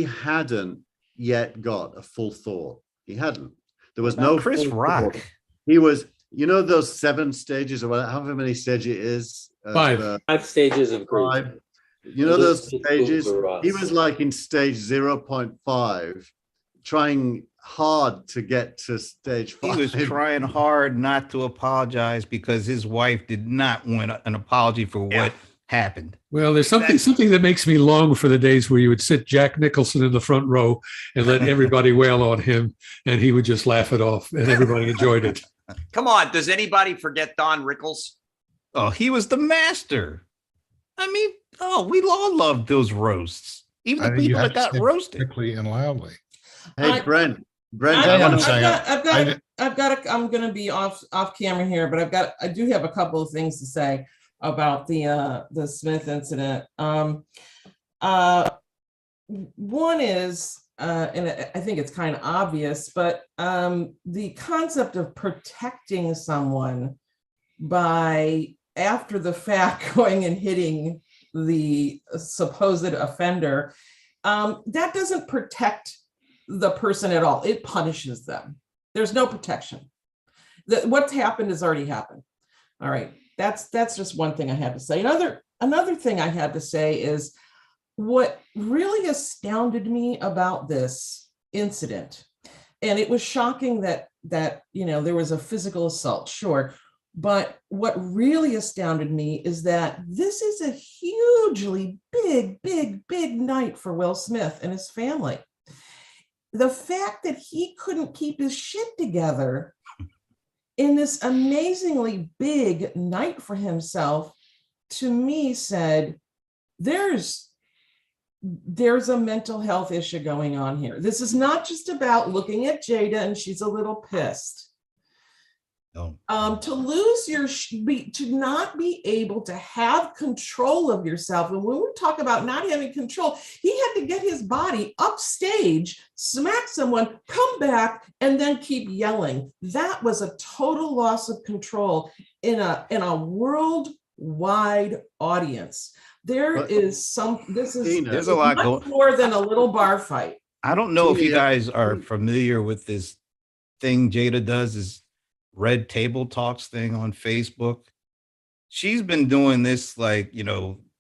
hadn't yet got a full thought. He hadn't. There was no Chris full Rock. thought. He was, you know, those 7 stages or however many stages it is. of, 5. 5 stages of grief. 5. You know those Elizabeth stages. Kubler-Ross. He was like in stage 0.5, trying hard to get to stage 5. He was trying hard not to apologize because his wife did not want an apology for what happened. Well, there's something that makes me long for the days where you would sit Jack Nicholson in the front row and let everybody wail on him, and he would just laugh it off, and everybody enjoyed it. Come on, does anybody forget Don Rickles? Oh, he was the master. I mean, we all loved those roasts. Even I the think you people have that to got say roasted. quickly and loudly. Hey, Brent, Hang on a second. I'm going to be off camera here, but I do have a couple of things to say about the Smith incident. One is, and I think it's kind of obvious, but the concept of protecting someone by after the fact going and hitting the supposed offender, that doesn't protect the person at all. It punishes them. There's no protection. What's happened has already happened. All right. That's just one thing I had to say. Another thing I had to say is what really astounded me about this incident, and it was shocking that there was a physical assault, sure, but what really astounded me is that this is a hugely big night for Will Smith and his family. The fact that he couldn't keep his shit together in this amazingly big night for himself, to me said, there's a mental health issue going on here. This is not just about looking at Jada and she's a little pissed. No. To lose to not be able to have control of yourself. And when we talk about not having control, he had to get his body upstage, smack someone, come back, and then keep yelling. That was a total loss of control in a worldwide audience. There's a lot going more than a little bar fight. I don't know if you guys are familiar with this thing Jada does, is Red Table Talks thing on Facebook. She's been doing this, like,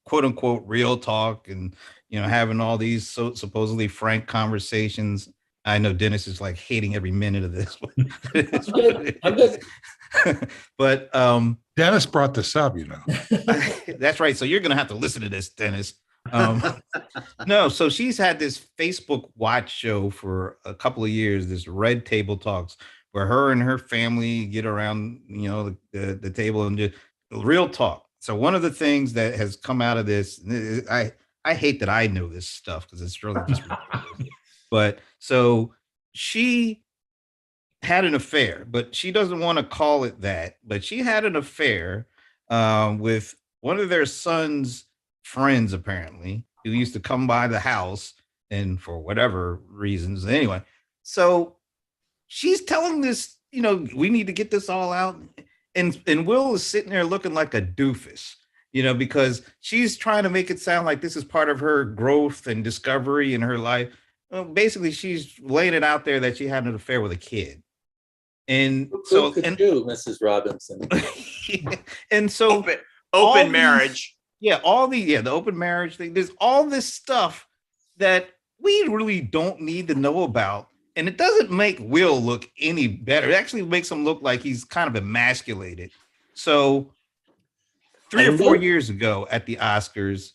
quote unquote real talk, and having all these supposedly frank conversations. I know Dennis is like hating every minute of this. I'm good. But Dennis brought this up, that's right. So you're gonna have to listen to this, Dennis. No, so she's had this Facebook watch show for a couple of years, this Red Table Talks, where her and her family get around, the table and just real talk. So one of the things that has come out of this, I hate that I know this stuff because it's really just ridiculous. But so she had an affair, but she doesn't want to call it that. But she had an affair with one of their son's friends, apparently, who used to come by the house, and for whatever reasons. Anyway, so she's telling this, we need to get this all out. And Will is sitting there looking like a doofus, because she's trying to make it sound like this is part of her growth and discovery in her life. Well, basically, she's laying it out there that she had an affair with a kid. And so, could you, Mrs. Robinson? And so open marriage. The open marriage thing. There's all this stuff that we really don't need to know about. And it doesn't make Will look any better. It actually makes him look like he's kind of emasculated. So 3 or 4 years ago at the Oscars,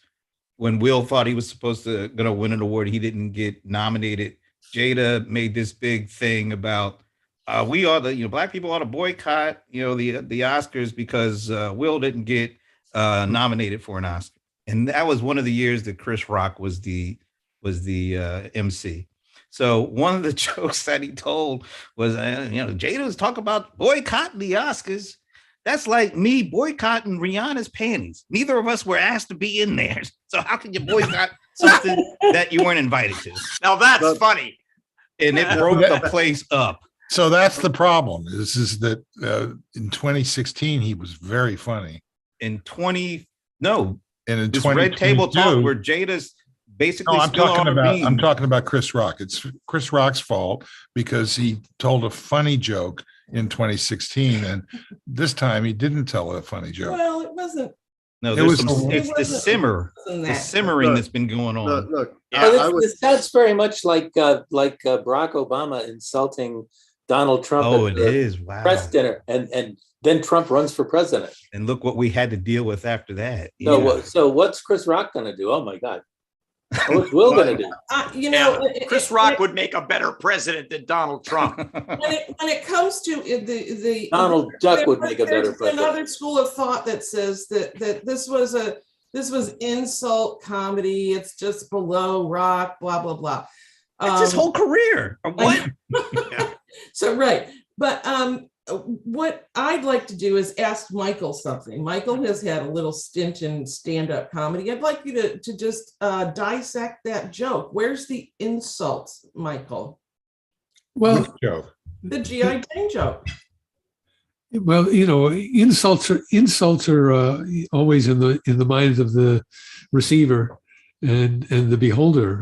when Will thought he was gonna win an award, he didn't get nominated. Jada made this big thing about we are the black people ought to boycott the Oscars because Will didn't get nominated for an Oscar, and that was one of the years that Chris Rock was the MC. So one of the jokes that he told was, Jada's talk about boycotting the Oscars. That's like me boycotting Rihanna's panties. Neither of us were asked to be in there. So how can you boycott something that you weren't invited to? Now that's funny. And it broke the place up. So that's the problem. Is that in 2016 he was very funny. In in this Red Table Talk where Jada's basically I'm talking about Chris Rock. It's Chris Rock's fault because he told a funny joke in 2016, and this time he didn't tell a funny joke. Well, it wasn't. No, it's the simmering that's been going on. Look, This sounds very much like Barack Obama insulting Donald Trump Oh, at it the is. Wow. press dinner, and then Trump runs for president. And look what we had to deal with after that. So what's Chris Rock going to do? Oh my God. What's Will going to do? Chris Rock would make a better president than Donald Trump. When it comes to the Donald Duck would make a better there's president. another school of thought that says that this was insult comedy. It's just below Rock, blah blah blah. That's his whole career. What? So right, but what I'd like to do is ask Michael something. Michael has had a little stint in stand-up comedy. I'd like you to just dissect that joke. Where's the insult, Michael? Well, Joke. The G.I. Jane joke. well, insults are always in the minds of the receiver and the beholder.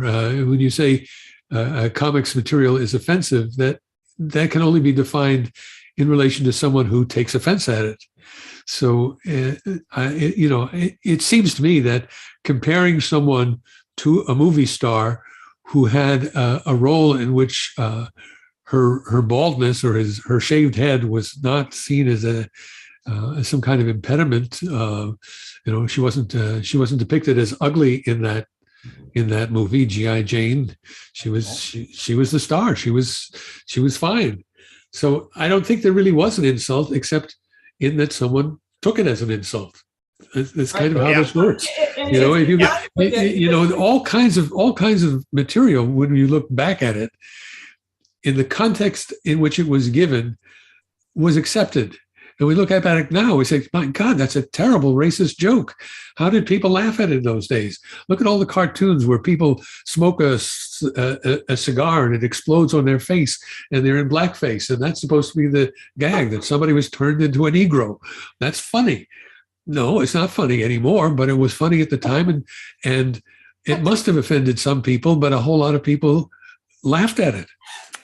When you say a comic's material is offensive, that can only be defined in relation to someone who takes offense at it. So, it seems to me that comparing someone to a movie star who had a role in which her baldness or her shaved head was not seen as some kind of impediment. She wasn't depicted as ugly in that movie, G.I. Jane. She was the star. She was fine. So I don't think there really was an insult, except in that someone took it as an insult. That's kind of how this works. If you get, all kinds of material, when you look back at it, in the context in which it was given, was accepted. And we look at it now, we say, my God, that's a terrible racist joke. How did people laugh at it in those days? Look at all the cartoons where people smoke a cigar and it explodes on their face and they're in blackface. And that's supposed to be the gag, that somebody was turned into a Negro. That's funny. No, it's not funny anymore, but it was funny at the time. And it must have offended some people, but a whole lot of people laughed at it.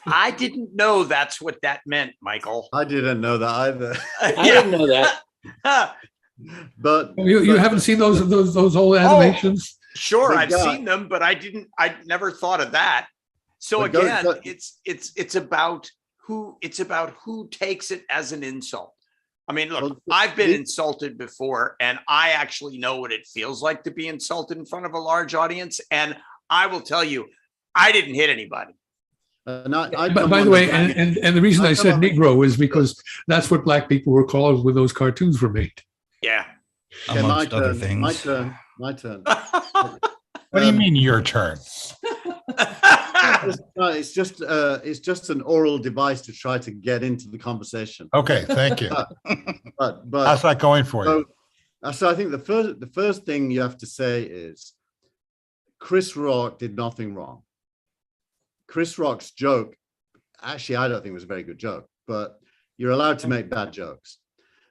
I didn't know that's what that meant, Michael. I didn't know that either. I didn't know that. But You haven't seen those old animations? Sure, But I've God. seen them, but I never thought of that. So But again, go- it's about who takes it as an insult. I mean, look, Well, I've been it- insulted before, and I actually know what it feels like to be insulted in front of a large audience. And I will tell you, I didn't hit anybody. By the way, and the reason I said Negro is because that's what black people were called when those cartoons were made. Yeah. Okay, Amongst other things. My turn. What do you mean your turn? It's just an oral device to try to get into the conversation. Okay, thank you. But How's that going for you? so I think the first thing you have to say is Chris Rock did nothing wrong. Chris Rock's joke, actually, I don't think it was a very good joke, but you're allowed to make bad jokes.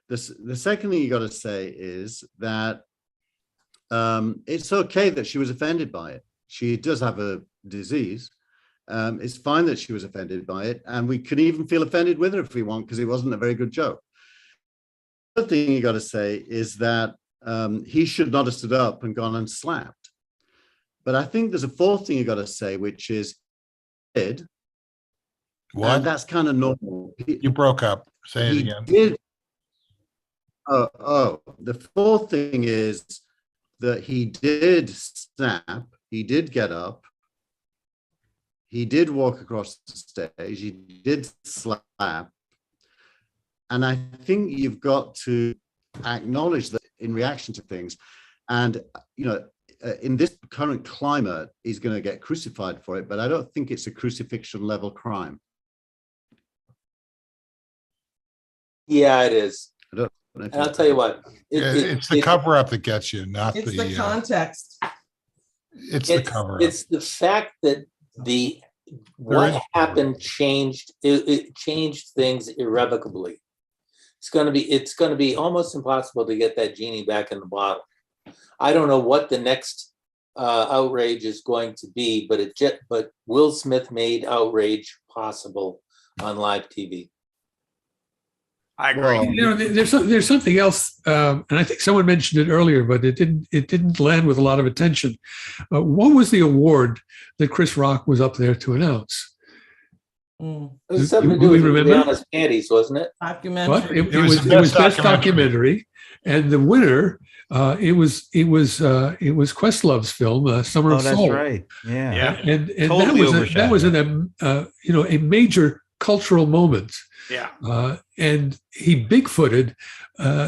The second thing you got to say is that it's okay that she was offended by it. She does have a disease. It's fine that she was offended by it, and we can even feel offended with her if we want, because it wasn't a very good joke. The other thing you got to say is that he should not have stood up and gone and slapped. But I think there's a fourth thing you got to say, which is did. What? And that's kind of normal. You broke up. Say it He again. did. The fourth thing is that he did snap. He did get up. He did walk across the stage. He did slap. And I think you've got to acknowledge that in reaction to things. And, in this current climate, he's going to get crucified for it, but I don't think it's a crucifixion level crime. Yeah, it is. I don't know if And I'll tell you what. It's the cover up that gets you, not It's the the, context. it's the cover up. It's the fact that what is- happened changed, it changed things irrevocably. It's going to be almost impossible to get that genie back in the bottle. I don't know what the next outrage is going to be, but Will Smith made outrage possible on live TV. I agree. Well, You know, there's something else, and I think someone mentioned it earlier, but it didn't land with a lot of attention. What was the award that Chris Rock was up there to announce? Mm. It was something to Do do we with remember? Rihanna's panties, wasn't it? What? Documentary. It was was the best best documentary, and the winner it was Questlove's film, Summer Oh, of that's Soul. right. Yeah. Yeah. And Totally that was a major cultural moment. Yeah. And he bigfooted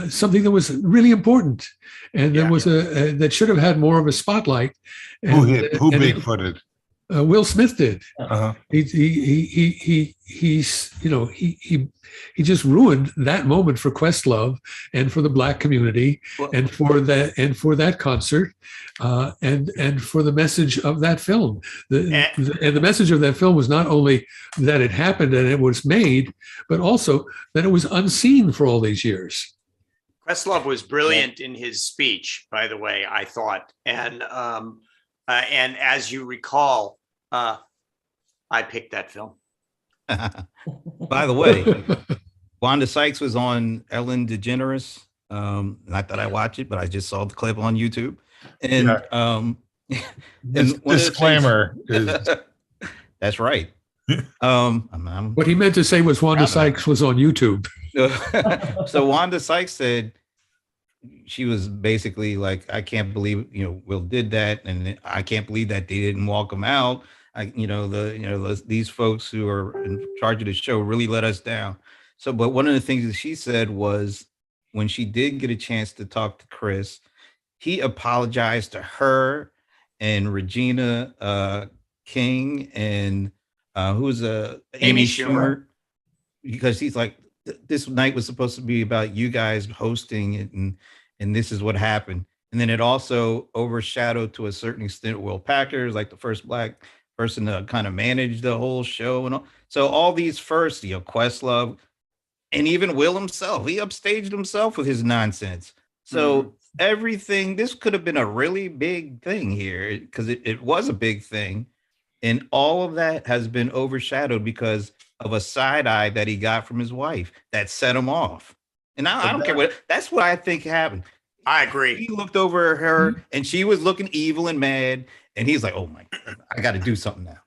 something that was really important, and there Yeah. was that should have had more of a spotlight. Who And, Who and bigfooted? Will Smith did. Uh-huh. He just ruined that moment for Questlove and for the Black community and for that concert and for the message of that film. And the message of that film was not only that it happened and it was made, but also that it was unseen for all these years. Questlove was brilliant in his speech, by the way, I thought. And as you recall, I picked that film. By the way, Wanda Sykes was on Ellen DeGeneres. Not that I watch it, but I just saw the clip on YouTube. And Disclaimer is that's right. What he meant to say was Wanda Sykes was on YouTube. So Wanda Sykes said she was basically like, I can't believe Will did that, and I can't believe that they didn't walk him out. These folks who are in charge of the show really let us down. So, but one of the things that she said was when she did get a chance to talk to Chris, he apologized to her and Regina King and who was Amy Schumer, because he's like, this night was supposed to be about you guys hosting it, and this is what happened. And then it also overshadowed to a certain extent Will Packer, like the first Black person to kind of manage the whole show and all. So all these first, Questlove, and even Will himself, he upstaged himself with his nonsense. So everything, this could have been a really big thing here, because it was a big thing. And all of that has been overshadowed because of a side eye that he got from his wife that set him off. And I don't care that's what I think happened. I agree. He looked over at her and she was looking evil and mad. And he's like, oh my God, I got to do something now.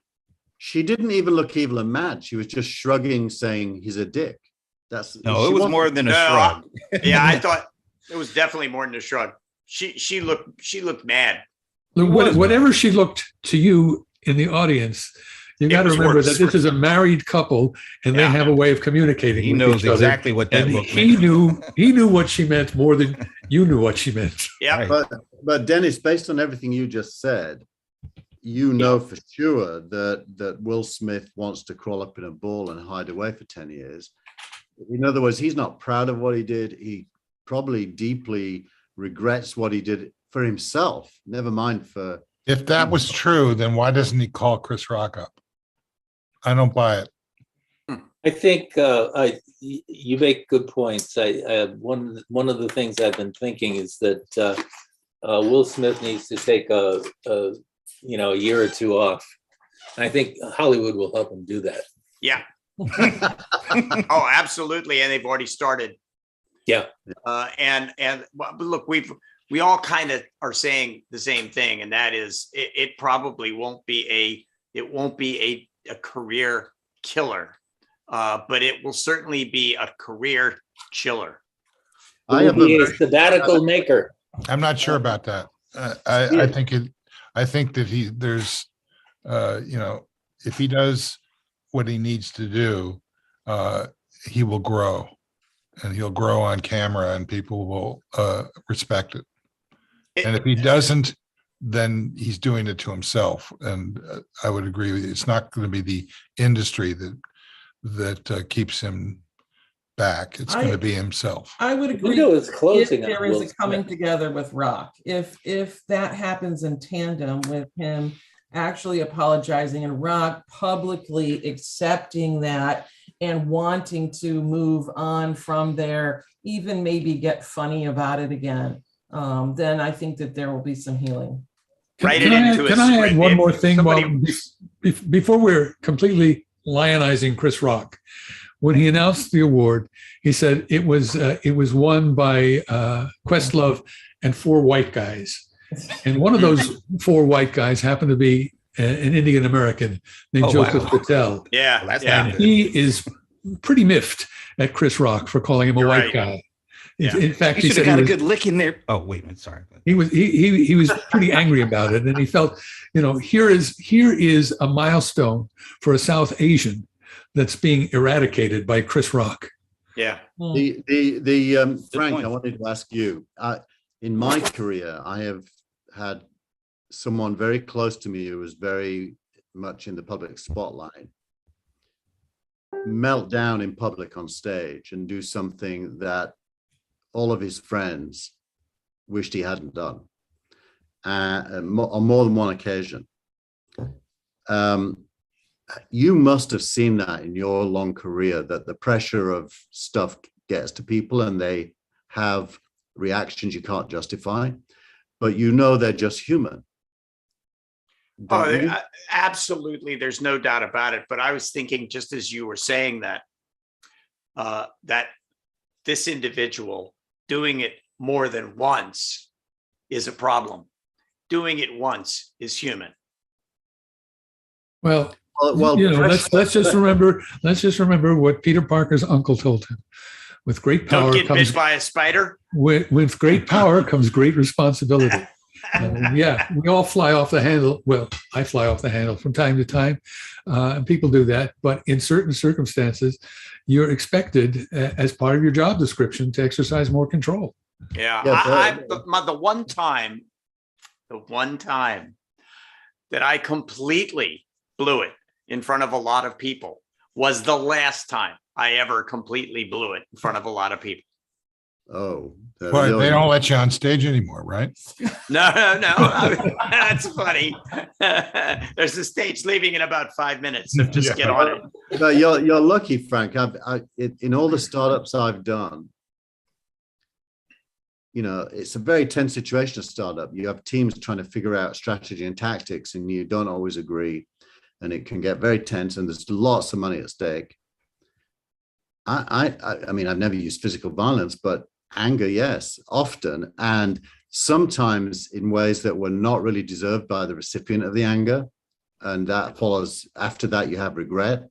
She didn't even look evil and mad. She was just shrugging, saying he's a dick. It was more than a No, shrug. Yeah, I thought it was definitely more than a shrug. She looked mad. Whatever she looked to you in the audience, you got to remember that this is a married couple and they have a way of communicating. He with knows each other. exactly what that And look he meant. knew what she meant more than you knew what she meant. Yeah. Right. But Dennis, based on everything you just said, for sure that Will Smith wants to crawl up in a ball and hide away for 10 years. In other words, he's not proud of what he did. He probably deeply regrets what he did for himself, never mind for. if that was true, then why doesn't he call Chris Rock up? I don't buy it. I think you make good points. One of the things I've been thinking is that Will Smith needs to take a year or two off. I think Hollywood will help him do that. Yeah. Oh, absolutely. And they've already started. Yeah. But look, we all kind of are saying the same thing, and that is it probably won't be a career killer, but it will certainly be a career chiller. I have He a is sabbatical maker. I'm not sure about that. I think that if he does what he needs to do, he will grow, and he'll grow on camera, and people will respect it. And if he doesn't, then he's doing it to himself. And I would agree with you. It's not going to be the industry that keeps him back. It's going to be himself. I would agree. Window is closing. If there is a coming together with Rock, if that happens in tandem with him actually apologizing and Rock publicly accepting that and wanting to move on from there, even maybe get funny about it again, then I think that there will be some healing. Can I add one more thing before we're completely lionizing Chris Rock? When he announced the award, he said it was won by Questlove and 4 white guys, and one of those 4 white guys happened to be an Indian American named Joseph Patel. Yeah, Well, that's yeah. not good. He is pretty miffed at Chris Rock for calling him a You're white right. guy. Yeah. In fact, You he should said have got he a was, good lick in there. Oh, wait a minute. Sorry. he was pretty angry about it, and he felt, here is a milestone for a South Asian that's being eradicated by Chris Rock. Yeah. Frank, point. I wanted to ask you, in my career, I have had someone very close to me who was very much in the public spotlight melt down in public on stage and do something that all of his friends wished he hadn't done on more than one occasion. You must have seen that in your long career, that the pressure of stuff gets to people and they have reactions you can't justify, but they're just human. Oh, Don't you? absolutely. There's no doubt about it. But I was thinking, just as you were saying that, that this individual doing it more than once is a problem. Doing it once is human. Well, Well, let's just remember what Peter Parker's uncle told him. With great power Don't get comes bit by a spider. with great power comes great responsibility. Yeah, we all fly off the handle. Well, I fly off the handle from time to time, and people do that. But in certain circumstances, you're expected, as part of your job description, to exercise more control. Yeah. Yeah, The one time that I completely blew it in front of a lot of people was the last time I ever completely blew it in front of a lot of people. oh, But they don't let you on stage anymore, right? No. That's funny. There's a stage leaving in about 5 minutes. So just Yeah. get on it. But you're lucky, Frank. In all the startups I've done, it's a very tense situation, a startup. You have teams trying to figure out strategy and tactics, and you don't always agree, and it can get very tense, and there's lots of money at stake. I mean, I've never used physical violence, but anger, yes, often, and sometimes in ways that were not really deserved by the recipient of the anger, and that follows. After that, you have regret.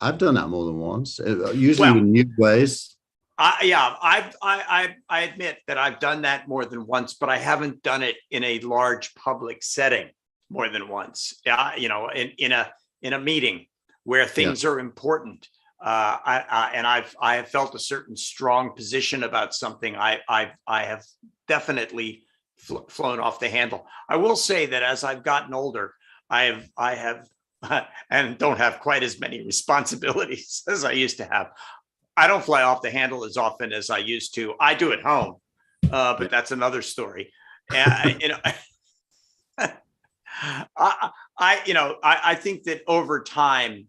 I've done that more than once, usually in new ways. I admit that I've done that more than once, but I haven't done it in a large public setting more than once. In a meeting where things are important. I have felt a certain strong position about something. I have definitely flown off the handle. I will say that as I've gotten older, I have and don't have quite as many responsibilities as I used to have. I don't fly off the handle as often as I used to. I do at home, but that's another story. I think that over time,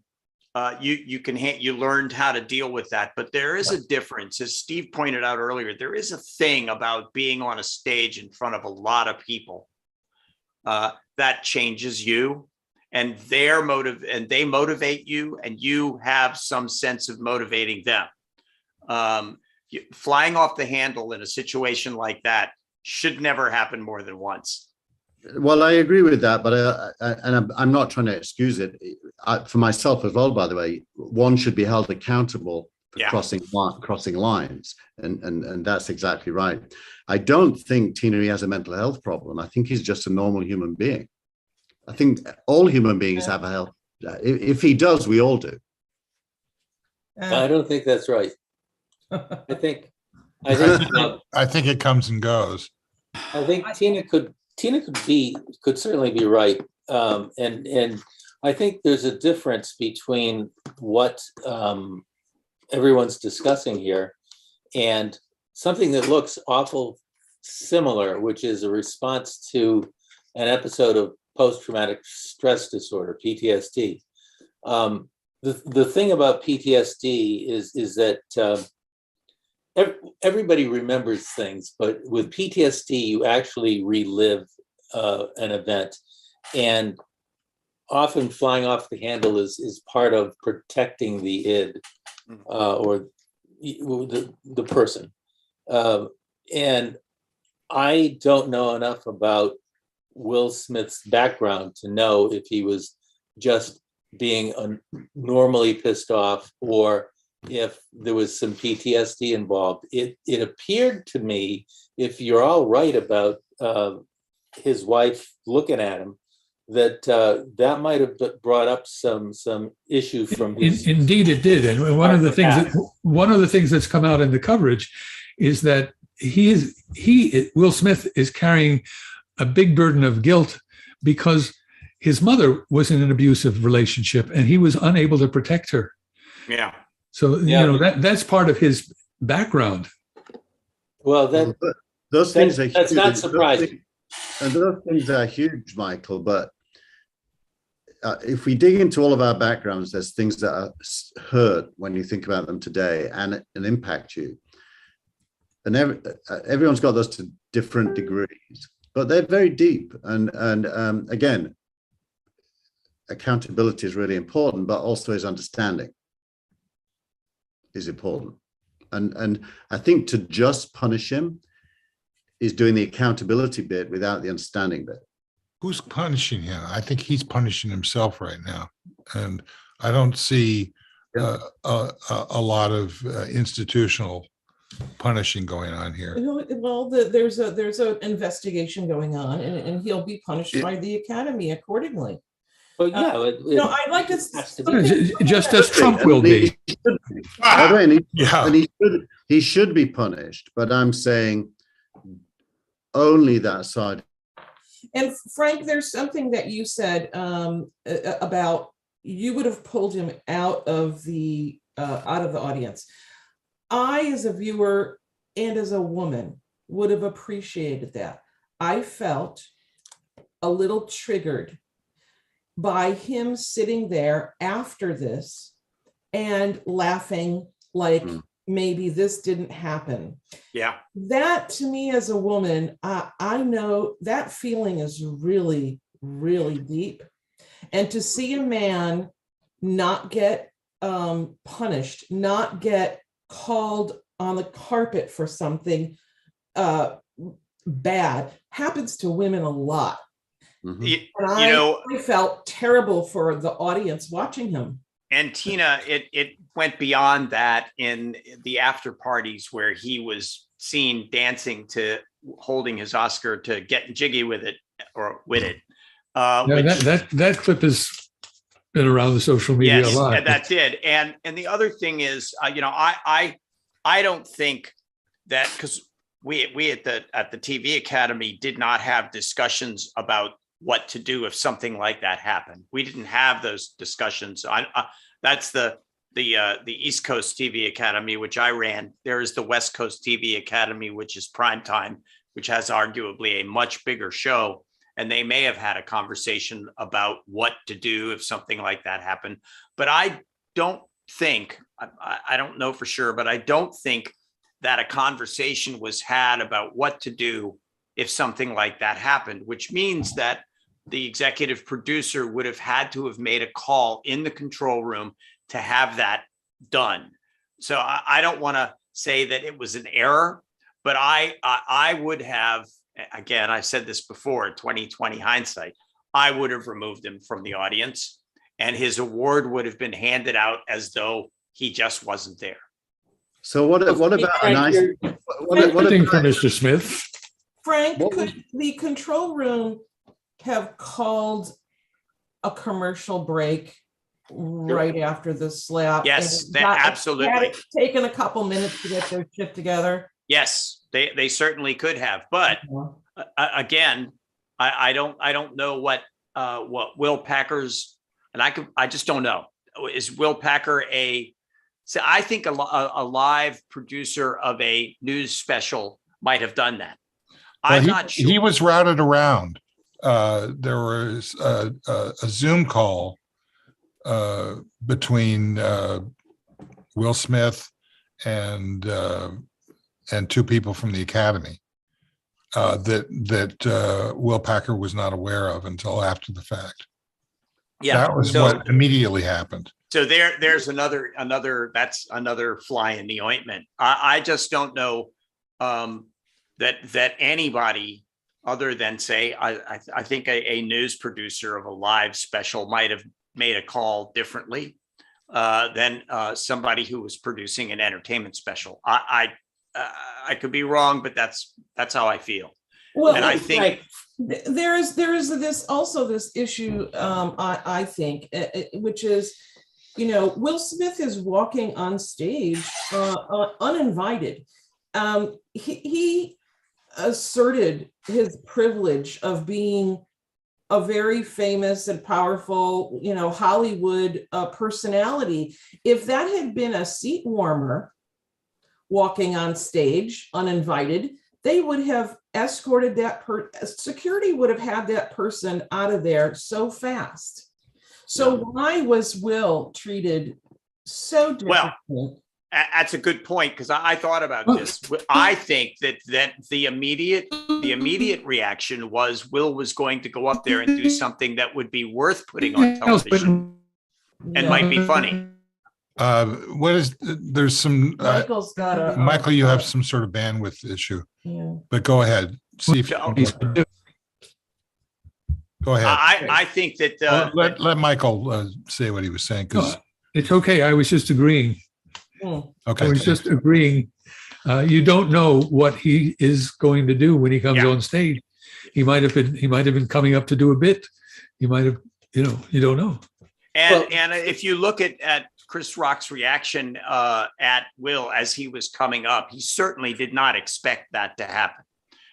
you learned how to deal with that, but there is a difference, as Steve pointed out earlier. There is a thing about being on a stage in front of a lot of people that changes you, and they motivate you, and you have some sense of motivating them. Flying off the handle in a situation like that should never happen more than once. Well, I agree with that, but I'm not trying to excuse it. For myself as well, by the way, one should be held accountable for crossing lines, and that's exactly right. I don't think Tina has a mental health problem. I think he's just a normal human being. I think all human beings have a If he does, we all do. I don't think that's right. I think I think it comes and goes. I think Tina could certainly be right. And I think there's a difference between what everyone's discussing here and something that looks awful similar, which is a response to an episode of post-traumatic stress disorder, PTSD. The thing about PTSD is that everybody remembers things, but with PTSD, you actually relive an event, and often flying off the handle is part of protecting the id or the person. And I don't know enough about Will Smith's background to know if he was just being normally pissed off or if there was some PTSD involved. It appeared to me, if you're all right about his wife looking at him, that that might have brought up some issue from his. Indeed, it did, and one of the things that's come out in the coverage is that Will Smith is carrying a big burden of guilt because his mother was in an abusive relationship and he was unable to protect her. Yeah. So that's part of his background. Well, those things are that's huge. not surprising. And those things are huge, Michael. But if we dig into all of our backgrounds, there's things that hurt when you think about them today and impact you. And everyone's got those to different degrees, but they're very deep. And again, accountability is really important, but also is understanding is important. And I think to just punish him is doing the accountability bit without the understanding bit. Who's punishing him? I think he's punishing himself right now. And I don't see a lot of institutional punishing going on here. Well, there's an investigation going on, and he'll be punished by the Academy accordingly. But I'd like to just as Trump will be. He should be punished, but I'm saying only that side. And Frank, there's something that you said about you would have pulled him out of the audience. I, as a viewer and as a woman, would have appreciated that. I felt a little triggered by him sitting there after this and laughing like maybe this didn't happen. Yeah. That, to me as a woman, I know that feeling is really, really deep. And to see a man not get punished, not get called on the carpet for something bad, happens to women a lot. Mm-hmm. I felt terrible for the audience watching him. And Tina, it went beyond that in the after parties where he was seen dancing to holding his Oscar to Getting Jiggy with It or with it. That clip has been around the social media a lot. Yes, that did. And the other thing is, I don't think that, because we at the TV Academy did not have discussions about what to do if something like that happened. We didn't have those discussions. That's the East Coast TV Academy, which I ran. There is the West Coast TV Academy, which is primetime, which has arguably a much bigger show. And they may have had a conversation about what to do if something like that happened. But I don't think, I don't know for sure, but I don't think that a conversation was had about what to do if something like that happened, which means that the executive producer would have had to have made a call in the control room to have that done. So I don't want to say that it was an error, but I would have, again, I said this before, 2020 hindsight, I would have removed him from the audience and his award would have been handed out as though he just wasn't there. So what about a nice, what thing for Mr. Smith? Frank, could the control room have called a commercial break right after the slap. Yes, and that had absolutely. it taken a couple minutes to get their shit together. Yes, they certainly could have, but again, I don't know what Will Packer's, and I just don't know. Is Will Packer so I think a live producer of a news special might have done that. I'm not sure. He was routed around. There was a Zoom call between Will Smith and two people from the Academy that Will Packer was not aware of until after the fact. Yeah, that was what immediately happened. So there's another that's another fly in the ointment. I just don't know that anybody other than say I think a news producer of a live special might have made a call differently than somebody who was producing an entertainment special. I could be wrong, but that's how I feel. Well, and I think there is this issue, I think, which is, Will Smith is walking on stage uninvited. He asserted his privilege of being a very famous and powerful, Hollywood personality. If that had been a seat warmer walking on stage uninvited, they would have escorted that security would have had that person out of there so fast. So why was Will treated so differently? Well, that's a good point, because I thought about this. I think that the immediate reaction was Will was going to go up there and do something that would be worth putting on television and might be funny. There's some Michael's got Michael, you have some sort of bandwidth issue. Yeah. But go ahead. See if go ahead. I think that let Michael say what he was saying, because it's okay. I was just agreeing. okay. I was just agreeing. You don't know what he is going to do when he comes on stage. He might have been coming up to do a bit. You might have, you don't know. And if you look at Chris Rock's reaction at Will as he was coming up, he certainly did not expect that to happen.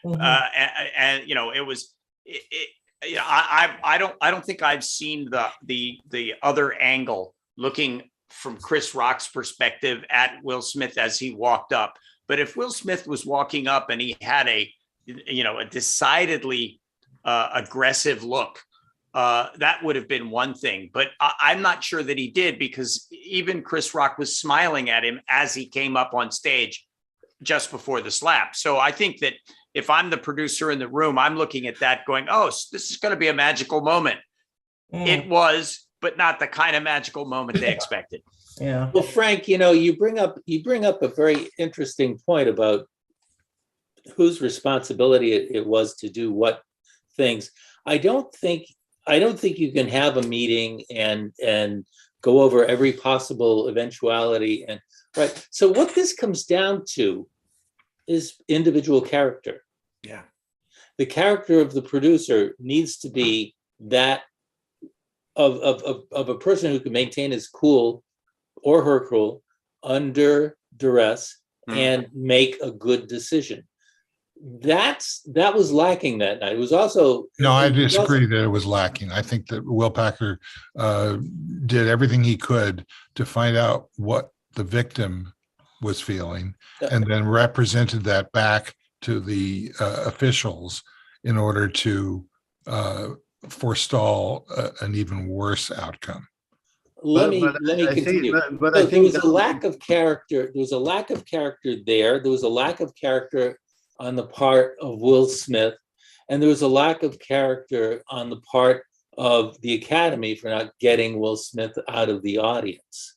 And it was. I don't think I've seen the other angle looking from Chris Rock's perspective at Will Smith as he walked up. But if Will Smith was walking up and he had a decidedly aggressive look, that would have been one thing. But I'm not sure that he did, because even Chris Rock was smiling at him as he came up on stage just before the slap. So I think that if I'm the producer in the room, I'm looking at that going, oh, this is going to be a magical moment. It was, but not the kind of magical moment they expected. Yeah. Well, Frank, you bring up a very interesting point about whose responsibility it was to do what things. I don't think you can have a meeting and go over every possible eventuality. And right. So what this comes down to is individual character. Yeah. The character of the producer needs to be that of a person who can maintain his cool or her cool under duress and make a good decision. That was lacking that night. It was also I disagree that it was lacking. I think that Will Packer did everything he could to find out what the victim was feeling, and then represented that back to the officials in order to forestall an even worse outcome. Let me continue. There was a lack of character. There was a lack of character there. There was a lack of character on the part of Will Smith, and there was a lack of character on the part of the Academy for not getting Will Smith out of the audience.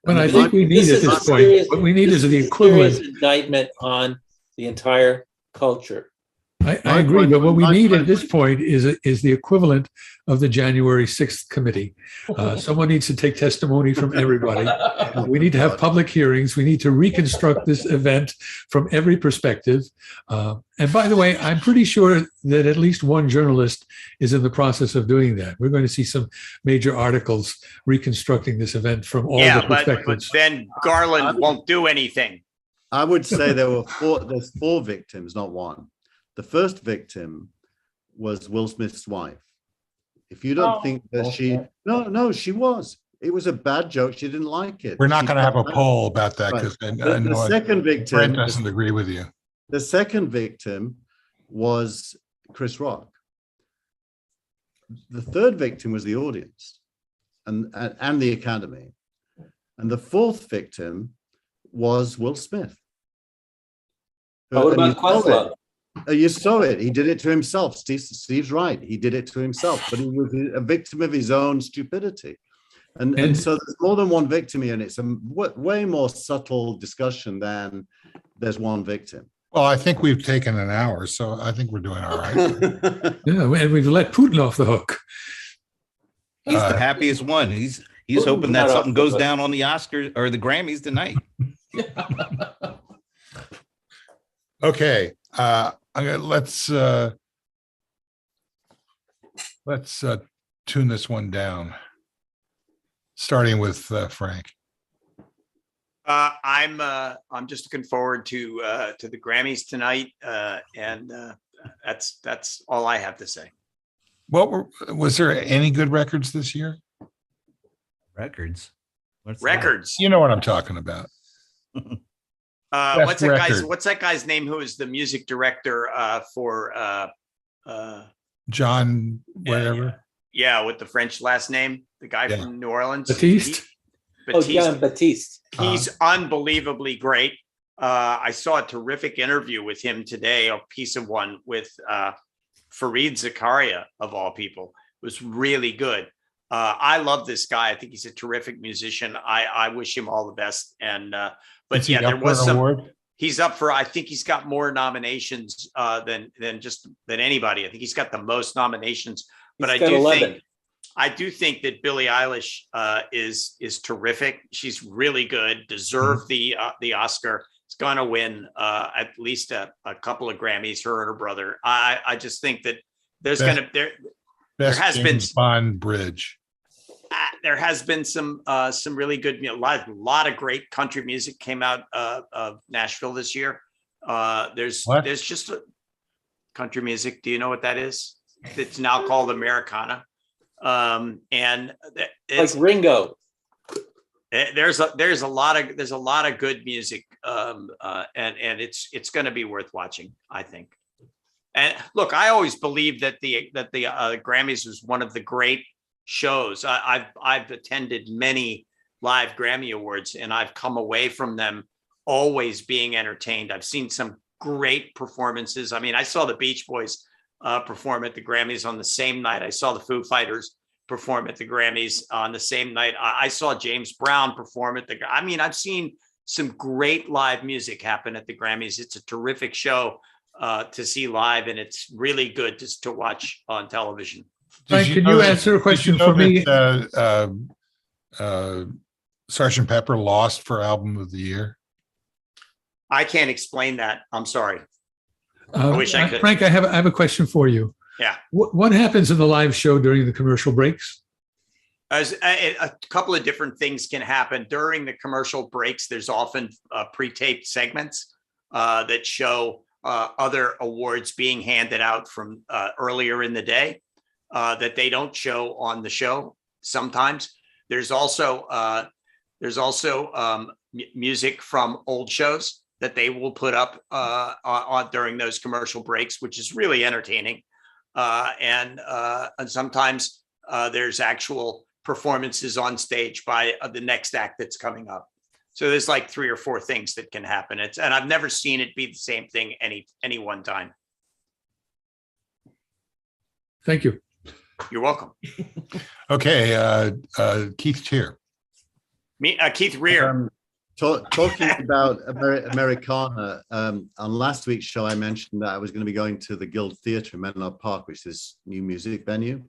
But I think we need at this point, what we need is the equivalent indictment on the entire culture. I My agree, point- but what we my need point- at this point is the equivalent of the January 6th committee. Someone needs to take testimony from everybody. We need to have public hearings. We need to reconstruct this event from every perspective. And by the way, I'm pretty sure that at least one journalist is in the process of doing that. We're going to see some major articles reconstructing this event from all Yeah, the but perspectives. then Garland won't do anything. I would say there's four victims, not one. The first victim was Will Smith's wife. If you don't think that no, she was. It was a bad joke. She didn't like it. We're not She going to have a felt bad. poll about that Right. because I The know second Brent victim, doesn't agree with you. the second victim was Chris Rock. The third victim was the audience and the Academy. And the fourth victim was Will Smith. What And you about saw Questlove? You saw it. He did it to himself. Steve's right. He did it to himself, but he was a victim of his own stupidity. And so there's more than one victim here, and it's a way more subtle discussion than there's one victim. Well, I think we've taken an hour, so I think we're doing all right. Yeah, and we've let Putin off the hook. He's Uh, the happiest one. He's Putin's hoping not that off something the goes hook. down on the Oscars or the Grammys tonight. Okay, let's tune this one down. Starting with Frank. I'm just looking forward to the Grammys tonight, and that's all I have to say. Was there any good records this year? Records. What's that? Records. You know what I'm talking about. What's that guy's? record. What's that guy's name? Who is the music director for? John, whatever. Yeah, with the French last name, the guy Yeah. from New Orleans. Batiste? Oh, John Batiste. He's unbelievably great. I saw a terrific interview with him today, a piece of one with Fareed Zakaria, of all people. It was really good. I love this guy. I think he's a terrific musician. I wish him all the best. And but Is he yeah, there up for was an some. award? He's up for. I think he's got more nominations than anybody. I think he's got the most nominations. But He's I got do 11. think I do think that Billie Eilish is terrific. She's really good. Deserved the Oscar. It's going to win at least a couple of Grammys. Her and her brother. I just think that there's Best- going to Best has been- James Bond bridge. there has been some really good, a lot of great country music came out of Nashville this year. There's What? just country music. Do you know what that is? It's now called Americana. And Like it's, Ringo. there's a lot of good music. And it's going to be worth watching, I think. And look, I always believed that the Grammys was one of the great shows. I've attended many live Grammy Awards, and I've come away from them always being entertained. I've seen some great performances. I mean, I saw the Beach Boys perform at the Grammys on the same night. I saw the Foo Fighters perform at the Grammys on the same night. I saw James Brown perform at I mean, I've seen some great live music happen at the Grammys. It's a terrific show to see live, and it's really good just to watch on television. Frank, can know you that- answer a did you question know for me? that, Sergeant Pepper lost for Album of the Year. I can't explain that. I'm sorry. wish I could. Frank, I have a question for you. Yeah. What happens in the live show during the commercial breaks? As a couple of different things can happen during the commercial breaks. There's often pre-taped segments that show other awards being handed out from earlier in the day that they don't show on the show. Sometimes there's also music from old shows that they will put up on during those commercial breaks, which is really entertaining. And sometimes there's actual performances on stage by the next act that's coming up. So there's like 3 or 4 things that can happen. And I've never seen it be the same thing any one time. Thank you. You're welcome. Okay, Keith Tier. Keith Rear. Talking about Americana, on last week's show, I mentioned that I was going to be going to the Guild Theatre in Menlo Park, which is this new music venue.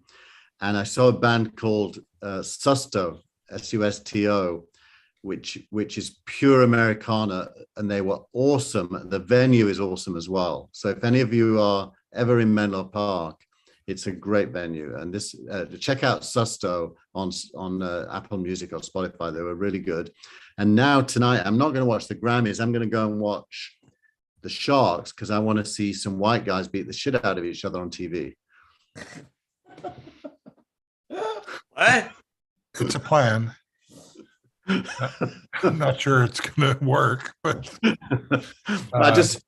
And I saw a band called Susto, Susto, which is pure Americana, and they were awesome. The venue is awesome as well. So if any of you are ever in Menlo Park, it's a great venue. And this check out Susto on Apple Music or Spotify. They were really good. And now tonight, I'm not going to watch the Grammys. I'm going to go and watch the Sharks because I want to see some white guys beat the shit out of each other on TV. What? It's a plan. I'm not sure it's going to work, but just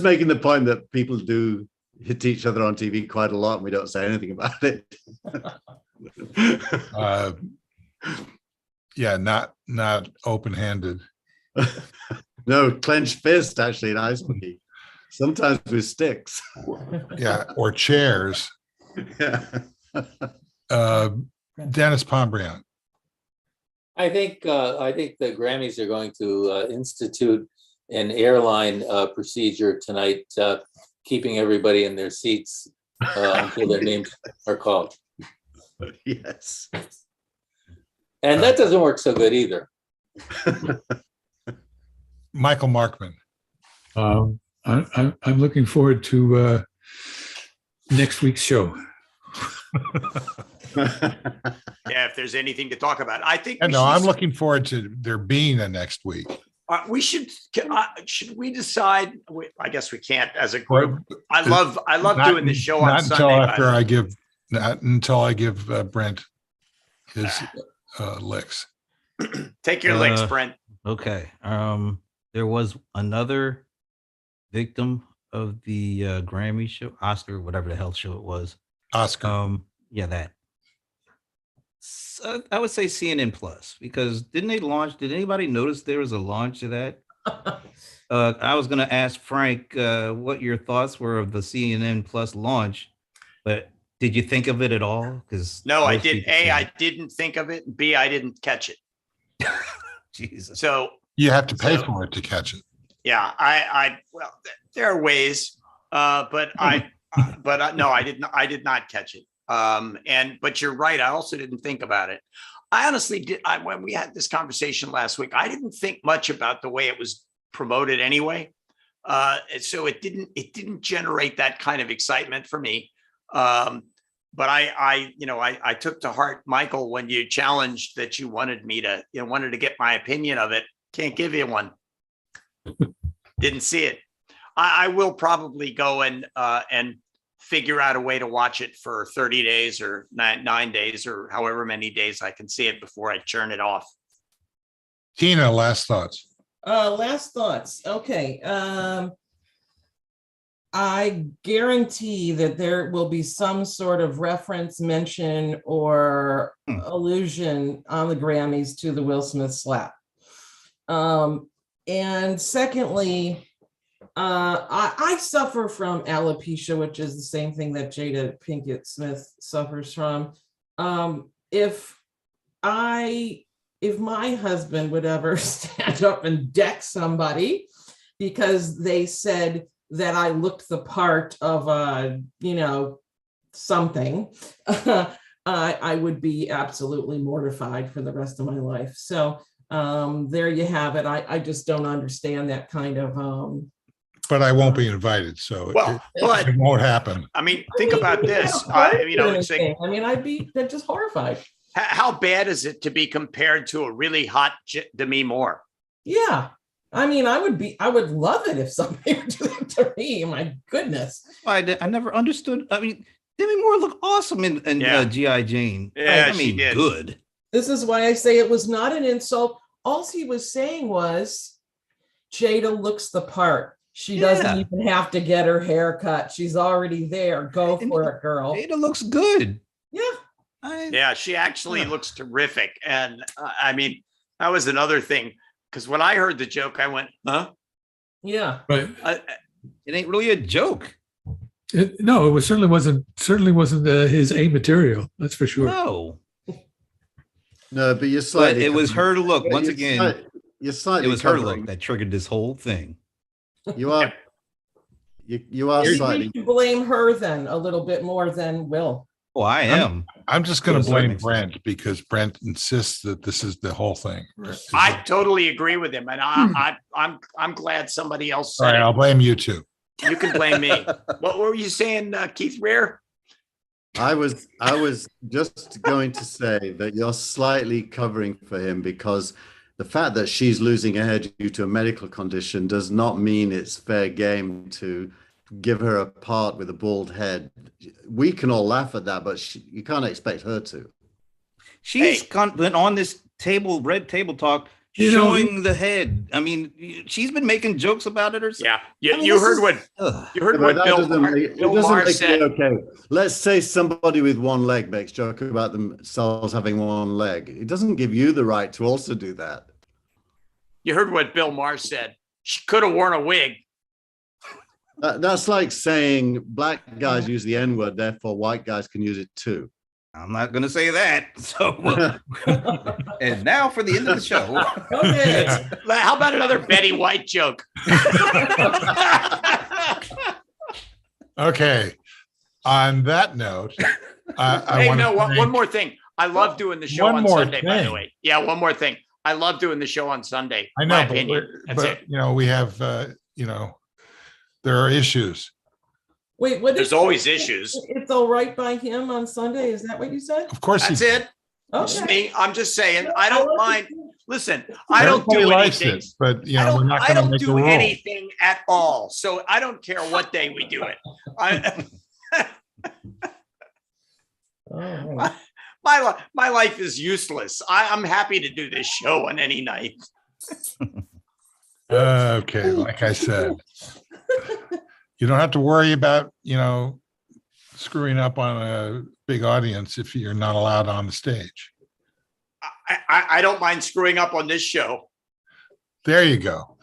making the point that people do hit each other on TV quite a lot, and we don't say anything about it. yeah, not open-handed. No, clenched fist actually in ice hockey. Sometimes with sticks. Yeah, or chairs. Yeah. Dennis Pombriant. I think the Grammys are going to institute an airline procedure tonight, keeping everybody in their seats until their names are called. Yes. And that doesn't work so good either. Michael Markman. I'm looking forward to next week's show. Yeah, if there's anything to talk about, I think. No, I'm looking forward to there being a next week. We should we decide? I guess we can't as a group. I love doing the show on Sunday. Not until I give Brent his licks. Take your licks, Brent. Okay. There was another victim of the Grammy show, Oscar, whatever the hell show it was. Oscar. Yeah, that. So I would say CNN Plus, because did anybody notice there was a launch of that? I was going to ask Frank what your thoughts were of the CNN Plus launch, but did you think of it at all? Because no, I did. A, I didn't think of it. B, I didn't catch it. Jesus. So you have to pay for it to catch it. Yeah, well, there are ways, but no, I did not catch it. But you're right. I also didn't think about it. I honestly did. When we had this conversation last week, I didn't think much about the way it was promoted anyway. So it didn't generate that kind of excitement for me. But I took to heart, Michael, when you challenged that you wanted me to, wanted to get my opinion of it. Can't give you one. Didn't see it. I will probably go and figure out a way to watch it for 30 days or 9 days or however many days I can see it before I churn it off. Tina, last thoughts. Last thoughts. Okay. I guarantee that there will be some sort of reference, mention, or allusion on the Grammys to the Will Smith slap. And secondly, I suffer from alopecia, which is the same thing that Jada Pinkett Smith suffers from. If my husband would ever stand up and deck somebody because they said that I looked the part of something, I would be absolutely mortified for the rest of my life. So there you have it. I just don't understand that kind of but I won't be invited, so it won't happen. I mean, think about this. I'd be just horrified. How bad is it to be compared to a really hot Demi Moore? Yeah. I mean, I would love it if somebody would do that to me. My goodness. I never understood. I mean, Demi Moore looked awesome in G.I. Jane. Yeah, I mean, she did. Good. This is why I say it was not an insult. All he was saying was, Jada looks the part. She doesn't even have to get her hair cut. She's already there. Go for it, girl. Jada looks good. Yeah. She actually looks terrific. And I mean, that was another thing. Because when I heard the joke, I went, huh? Yeah. Right. It ain't really a joke. No, it certainly wasn't his A material. That's for sure. No. No, but you're slightly. But it was her look once again. you're slightly It was her covering. look that triggered this whole thing. You are. You are Maybe slightly. we should blame her then a little bit more than Will. Oh, I am. I'm just going To a to certain blame extent. Brent because Brent insists that this is the whole thing. I totally agree with him, and I'm glad somebody else All said right, I'll it. blame you too. You can blame me. What were you saying, Keith Rear? I was just going to say that you're slightly covering for him because the fact that she's losing her hair due to a medical condition does not mean it's fair game to give her a part with a bald head. We can all laugh at that, but you can't expect her to. She's Hey. been on this red table talk You know, showing the head. I mean, she's been making jokes about it herself. Yeah, I mean, you this heard is- what Ugh. you heard But what that Bill doesn't Maher, make, it Bill doesn't Maher make said. it okay. Let's say somebody with one leg makes joke about themselves having one leg. It doesn't give you the right to also do that. You heard what Bill Maher said. She could have worn a wig. That's like saying black guys use the N-word, therefore white guys can use it too. I'm not going to say that. So, and now for the end of the show. Okay. How about another Betty White joke? Okay. On that note, I Hey, want no, to one more thing. I love doing the show One on more Sunday, by the thing. way. Yeah, one more thing. I love doing the show on Sunday. I My know, but, opinion. That's it. you know, we have, there are issues. Wait, what? There's did- always issues. It's all right by him on Sunday. Is that what you said? Of course, That's it. Just Okay. me. I'm just saying. I don't mind. Listen, I don't Everybody do likes anything. it, but you I know, we're don't, not I going to don't make a do rule. anything at all. So I don't care what day we do it. Oh, My life is useless. I'm happy to do this show on any night. Okay, like I said, you don't have to worry about, screwing up on a big audience if you're not allowed on the stage. I don't mind screwing up on this show. There you go.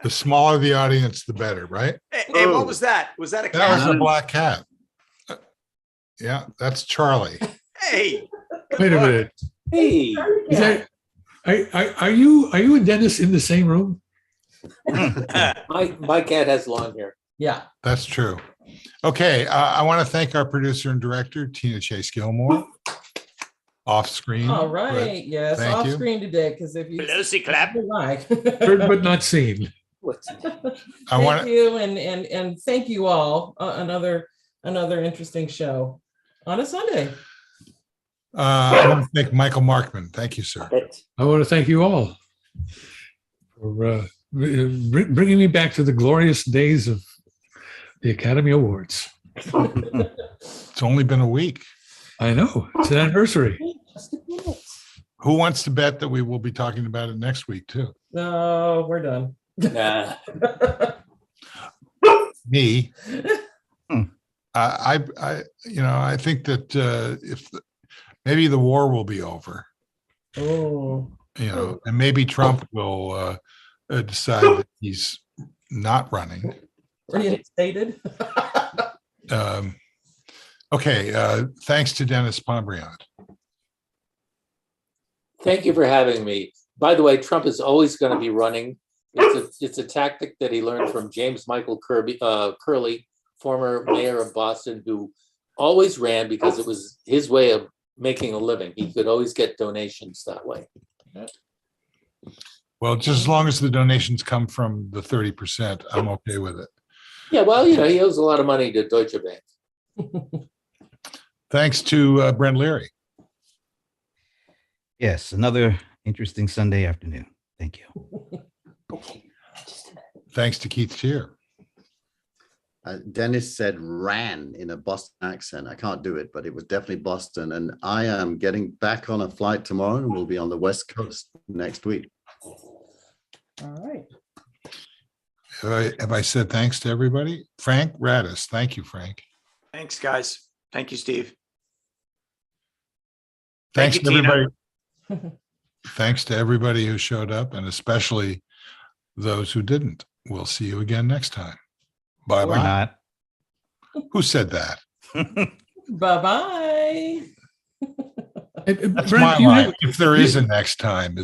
The smaller the audience, the better, right? Hey, what was that? Was that a That was cat? a black cat. Yeah, that's Charlie. Hey, wait a minute. Hey, Is that, are you and Dennis in the same room? my cat has long hair. yeah. That's true. Okay, I want to thank our producer and director, Tina Chase Gillmor. Off screen. All but right. Yes. Thank Off you. screen today because if you Pelosi clap. Heard but not seen. What's I want Thank you and thank you all. Another interesting show on a Sunday. I want to thank Michael Markman. Thank you, sir. it? I want to thank you all for bringing me back to the glorious days of the Academy Awards. It's only been a week. I know. It's an anniversary. Just a minute. Who wants to bet that we will be talking about it next week too? No, we're done. Nah. Me. Hmm. I think that maybe the war will be over, Oh. and maybe Trump will decide that he's not running. Reinstated. Okay. Thanks to Dennis Pombriant. Thank you for having me. By the way, Trump is always going to be running. It's a tactic that he learned from James Michael Curley, former mayor of Boston, who always ran because it was his way of making a living. He could always get donations that way. Well, just as long as the donations come from the 30%, I'm okay with it. Yeah, well, he owes a lot of money to Deutsche Bank. Thanks to Brent Leary. Yes, another interesting Sunday afternoon. Thank you. Thanks to Keith Shear. Dennis said ran in a Boston accent. I can't do it, but it was definitely Boston. And I am getting back on a flight tomorrow and we'll be on the West Coast next week. All right. Have I said thanks to everybody? Frank Radis. Thank you, Frank. Thanks, guys. Thank you, Steve. Thanks Thank to you, Tina. everybody. Thanks to everybody who showed up and especially those who didn't. We'll see you again next time. Or Bye-bye. not. Who said that? Bye-bye. That's Brent, my do you have- line. If there is a next time, is